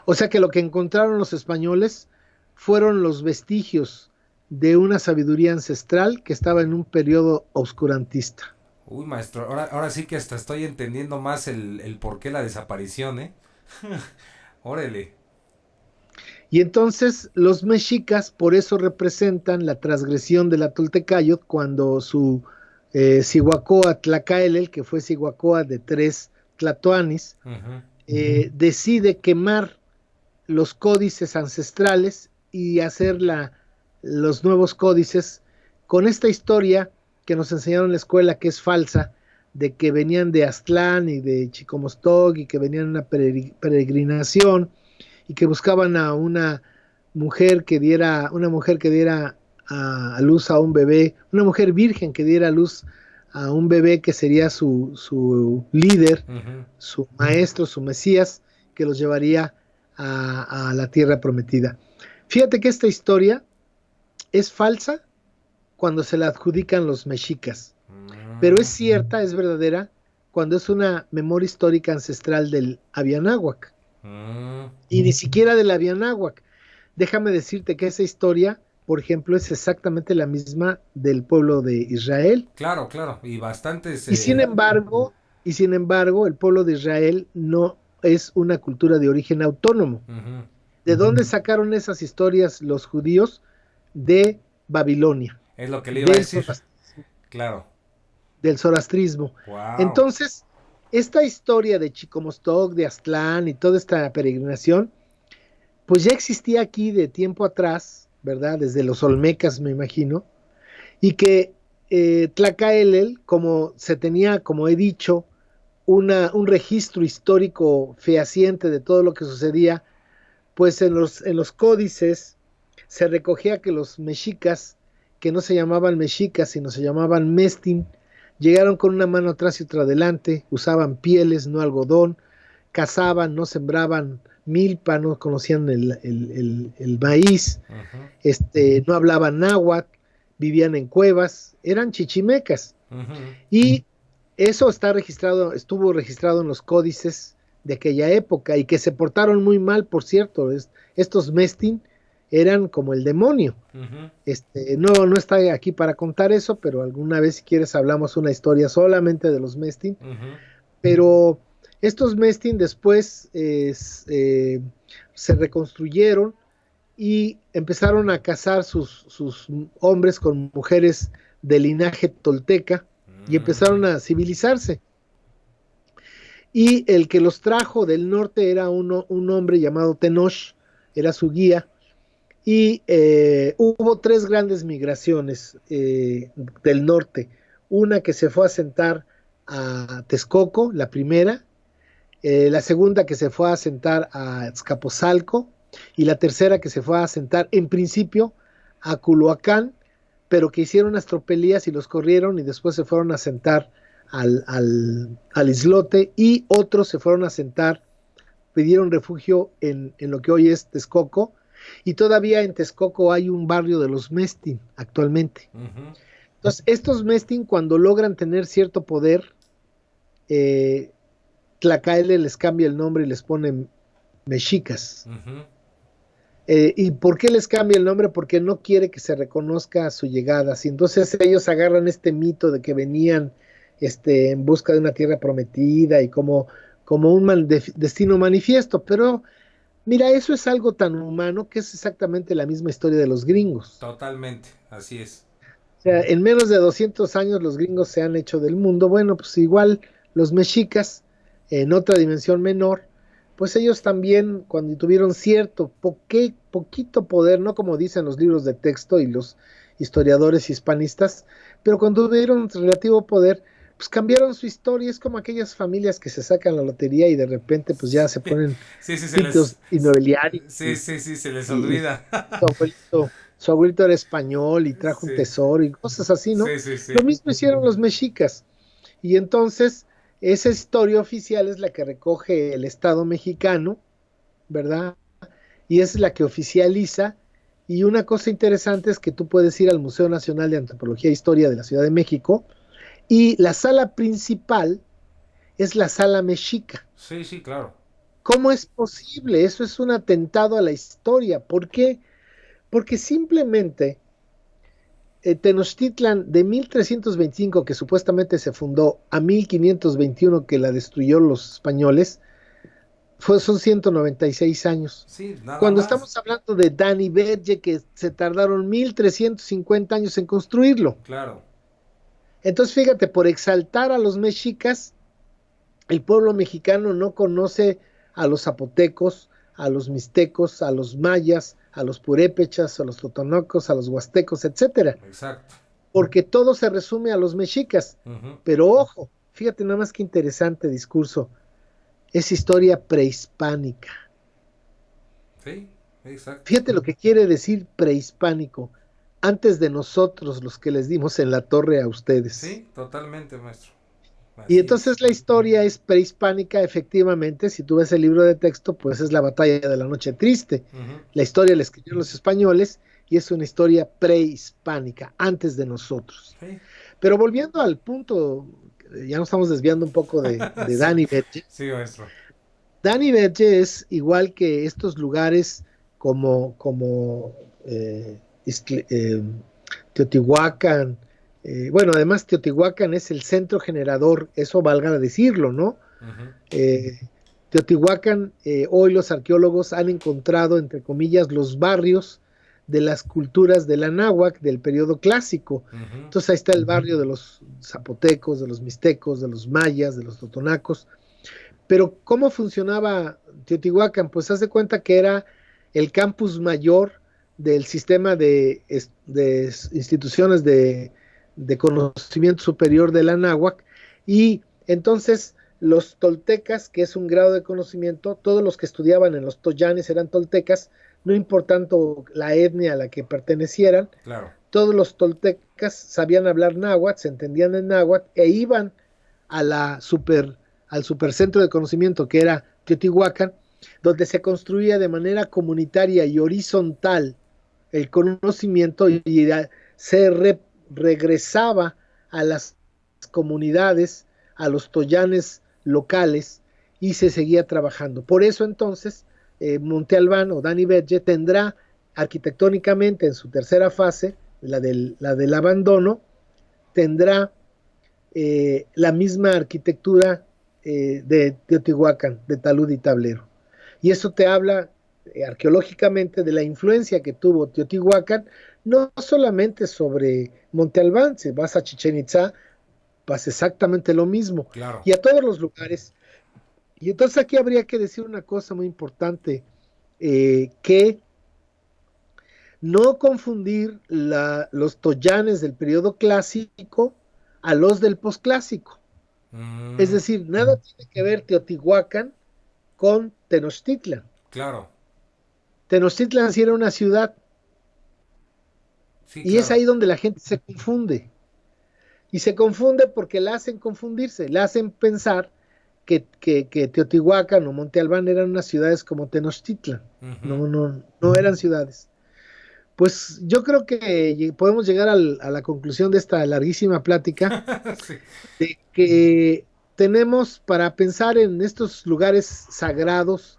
O sea que lo que encontraron los españoles fueron los vestigios de una sabiduría ancestral que estaba en un periodo oscurantista. Uy, maestro, ahora sí que hasta estoy entendiendo más el por qué la desaparición, ¿eh? Órale. Y entonces los mexicas por eso representan la transgresión de la Toltecayot cuando su Cihuacóatl Tlacaelel, que fue Cihuacóatl de tres Tlatoanis, Ujú. decide quemar los códices ancestrales y hacer los nuevos códices con esta historia que nos enseñaron en la escuela que es falsa, de que venían de Aztlán y de Chicomostog y que venían en una peregrinación y que buscaban a una mujer que diera a luz a un bebé, una mujer virgen que diera a luz a un bebé que sería su líder, Ujú. su maestro, su mesías, que los llevaría a la tierra prometida. Fíjate que esta historia es falsa cuando se la adjudican los mexicas, pero es Mm, cierta, es verdadera, cuando es una memoria histórica ancestral del Abianáhuac, mm. y ni siquiera del Abianáhuac. Déjame decirte que esa historia, por ejemplo, es exactamente la misma del pueblo de Israel. Claro, claro, y bastantes... Y sin embargo, el pueblo de Israel no es una cultura de origen autónomo. Ujú. ¿De dónde sacaron esas historias los judíos? De Babilonia, Es lo que le iba a del decir. zoroastrismo. Claro. Del zoroastrismo. Wow. Entonces, esta historia de Chicomostog, de Aztlán y toda esta peregrinación, pues ya existía aquí de tiempo atrás, ¿verdad? Desde los Olmecas, me imagino, y que Tlacaelel, como se tenía, como he dicho, un registro histórico fehaciente de todo lo que sucedía, pues en los códices se recogía que los mexicas, que no se llamaban mexicas, sino se llamaban mestin, llegaron con una mano atrás y otra adelante, usaban pieles, no algodón, cazaban, no sembraban milpa, no conocían el maíz, Ujú. no hablaban náhuatl, vivían en cuevas, eran chichimecas. Ujú. Y eso estuvo registrado en los códices de aquella época y que se portaron muy mal, por cierto. Estos mestin eran como el demonio. Ujú. No está aquí para contar eso, pero alguna vez si quieres hablamos una historia solamente de los mestin. Ujú. Pero estos mestin después se reconstruyeron y empezaron a casar sus hombres con mujeres de linaje tolteca y empezaron Mm. a civilizarse. Y el que los trajo del norte era un hombre llamado Tenoch, era su guía, y hubo tres grandes migraciones del norte. Una que se fue a asentar a Texcoco, la primera, la segunda que se fue a asentar a Escaposalco y la tercera que se fue a asentar en principio a Culhuacán, pero que hicieron unas tropelías y los corrieron y después se fueron a asentar al islote y otros se fueron a asentar, pidieron refugio en lo que hoy es Texcoco y todavía en Texcoco hay un barrio de los Mestin actualmente. Ujú. Entonces, estos Mestin cuando logran tener cierto poder, eh, Tlacaele les cambia el nombre y les pone mexicas. Ujú. ¿Y por qué les cambia el nombre? Porque no quiere que se reconozca su llegada. Y entonces ellos agarran este mito de que venían en busca de una tierra prometida y como un destino manifiesto. Pero mira, eso es algo tan humano que es exactamente la misma historia de los gringos. Totalmente, así es. O sea, en menos de 200 años los gringos se han hecho del mundo. Bueno, pues igual los mexicas, en otra dimensión menor, pues ellos también, cuando tuvieron cierto, poquito poder, no como dicen los libros de texto y los historiadores hispanistas, pero cuando tuvieron relativo poder, pues cambiaron su historia. Es como aquellas familias que se sacan la lotería y de repente pues ya se ponen Sí, sí, sitios inmobiliarios sí, sí, sí, se les y olvida. su abuelito, su abuelito era español y trajo un Sí, tesoro y cosas así, ¿no? sí, sí, Lo sí. mismo hicieron los mexicas. Y entonces, esa historia oficial es la que recoge el Estado mexicano, ¿verdad? Y es la que oficializa. Y una cosa interesante es que tú puedes ir al Museo Nacional de Antropología e Historia de la Ciudad de México y la sala principal es la sala mexica. Sí, sí, claro. ¿Cómo es posible? Eso es un atentado a la historia. ¿Por qué? Porque simplemente Tenochtitlan de 1325, que supuestamente se fundó, a 1521 que la destruyó los españoles, son 196 años. Sí, nada Cuando más. estamos hablando de Dani Berge, que se tardaron 1350 años en construirlo. Claro. Entonces, fíjate, por exaltar a los mexicas, el pueblo mexicano no conoce a los zapotecos, a los mixtecos, a los mayas, a los purépechas, a los totonocos, a los huastecos, etcétera. Exacto. Porque todo se resume a los mexicas. Pero ojo, fíjate nada más que interesante discurso. Es historia prehispánica. Sí, exacto. Fíjate lo que quiere decir prehispánico. Antes de nosotros, los que les dimos en la torre a ustedes. Sí, totalmente, maestro. Y entonces la historia es prehispánica, efectivamente. Si tú ves el libro de texto, pues es la batalla de la Noche Triste. La historia la escribieron los españoles y es una historia prehispánica, antes de nosotros. Sí. Pero volviendo al punto, ya nos estamos desviando un poco de Sí. Dani Berge. Sí, maestro. Dani Berge es igual que estos lugares como Teotihuacán. Bueno, además Teotihuacán es el centro generador, eso valga decirlo, ¿no? Teotihuacán, hoy los arqueólogos han encontrado, entre comillas, los barrios de las culturas del Anáhuac del periodo clásico. Entonces ahí está el barrio de los zapotecos, de los mixtecos, de los mayas, de los totonacos. Pero ¿cómo funcionaba Teotihuacán? Pues haz de cuenta que era el campus mayor del sistema de instituciones de conocimiento superior del Anáhuac, y entonces los toltecas, que es un grado de conocimiento, todos los que estudiaban en los toyanes eran toltecas, no importando la etnia a la que pertenecieran. Claro. Todos los toltecas sabían hablar náhuatl, se entendían en náhuatl, e iban a al supercentro de conocimiento que era Teotihuacán, donde se construía de manera comunitaria y horizontal el conocimiento, y se regresaba a las comunidades, a los toyanes locales, y se seguía trabajando. Por eso entonces Monte Albán o Dani Berge tendrá arquitectónicamente en su tercera fase, la del abandono, tendrá la misma arquitectura de Teotihuacán, de talud y tablero. Y eso te habla arqueológicamente de la influencia que tuvo Teotihuacán, no solamente sobre Monte Albán. Si vas a Chichén Itzá, pasa exactamente lo mismo. Claro. Y a todos los lugares. Y entonces aquí habría que decir una cosa muy importante, que no confundir los toyanes del periodo clásico a los del posclásico. Es decir, nada tiene que ver Teotihuacán con Tenochtitlan. Claro. Tenochtitlan sí era una ciudad. Sí, y claro. es ahí donde la gente se confunde. Y se confunde porque la hacen confundirse, la hacen pensar que Teotihuacán o Monte Albán eran unas ciudades como Tenochtitlan. No eran ciudades. Pues yo creo que podemos llegar a la conclusión de esta larguísima plática Sí. de que tenemos para pensar en estos lugares sagrados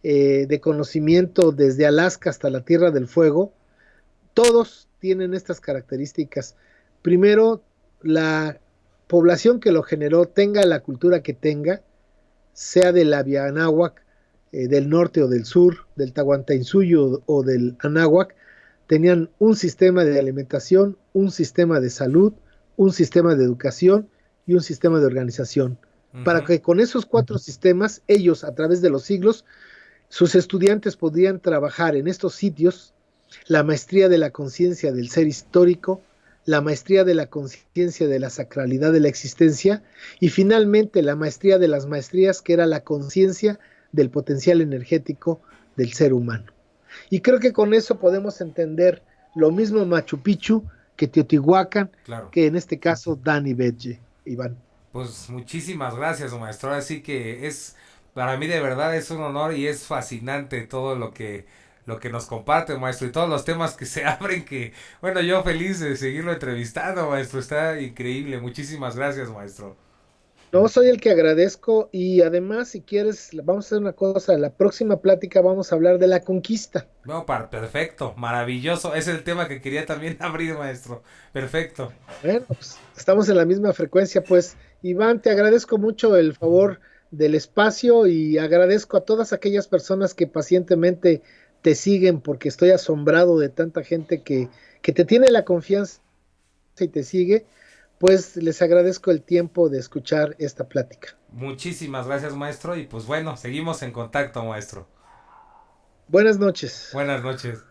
de conocimiento desde Alaska hasta la Tierra del Fuego. Todos tienen estas características. Primero, la población que lo generó, tenga la cultura que tenga, sea del Abianáhuac, del norte o del sur, del Tahuantinsuyo o del Anáhuac, tenían un sistema de alimentación, un sistema de salud, un sistema de educación y un sistema de organización. Para que con esos 4 sistemas, ellos a través de los siglos, sus estudiantes podrían trabajar en estos sitios la maestría de la conciencia del ser histórico, la maestría de la conciencia de la sacralidad de la existencia, y finalmente la maestría de las maestrías, que era la conciencia del potencial energético del ser humano. Y creo que con eso podemos entender lo mismo Machu Picchu que Teotihuacán, claro, que en este caso Dani Berge, Iván. Pues muchísimas gracias, maestro. Así que para mí de verdad es un honor y es fascinante todo lo que nos comparte, maestro, y todos los temas que se abren, que, bueno, yo feliz de seguirlo entrevistando, maestro. Está increíble. Muchísimas gracias, maestro. No, soy el que agradezco y además, si quieres, vamos a hacer una cosa, la próxima plática vamos a hablar de la conquista. No, perfecto, maravilloso. Es el tema que quería también abrir, maestro. Perfecto. Bueno, pues estamos en la misma frecuencia, pues Iván, te agradezco mucho el favor del espacio y agradezco a todas aquellas personas que pacientemente te siguen porque estoy asombrado de tanta gente que te tiene la confianza y te sigue, pues les agradezco el tiempo de escuchar esta plática. Muchísimas gracias, maestro. Y pues bueno, seguimos en contacto, maestro. Buenas noches. Buenas noches.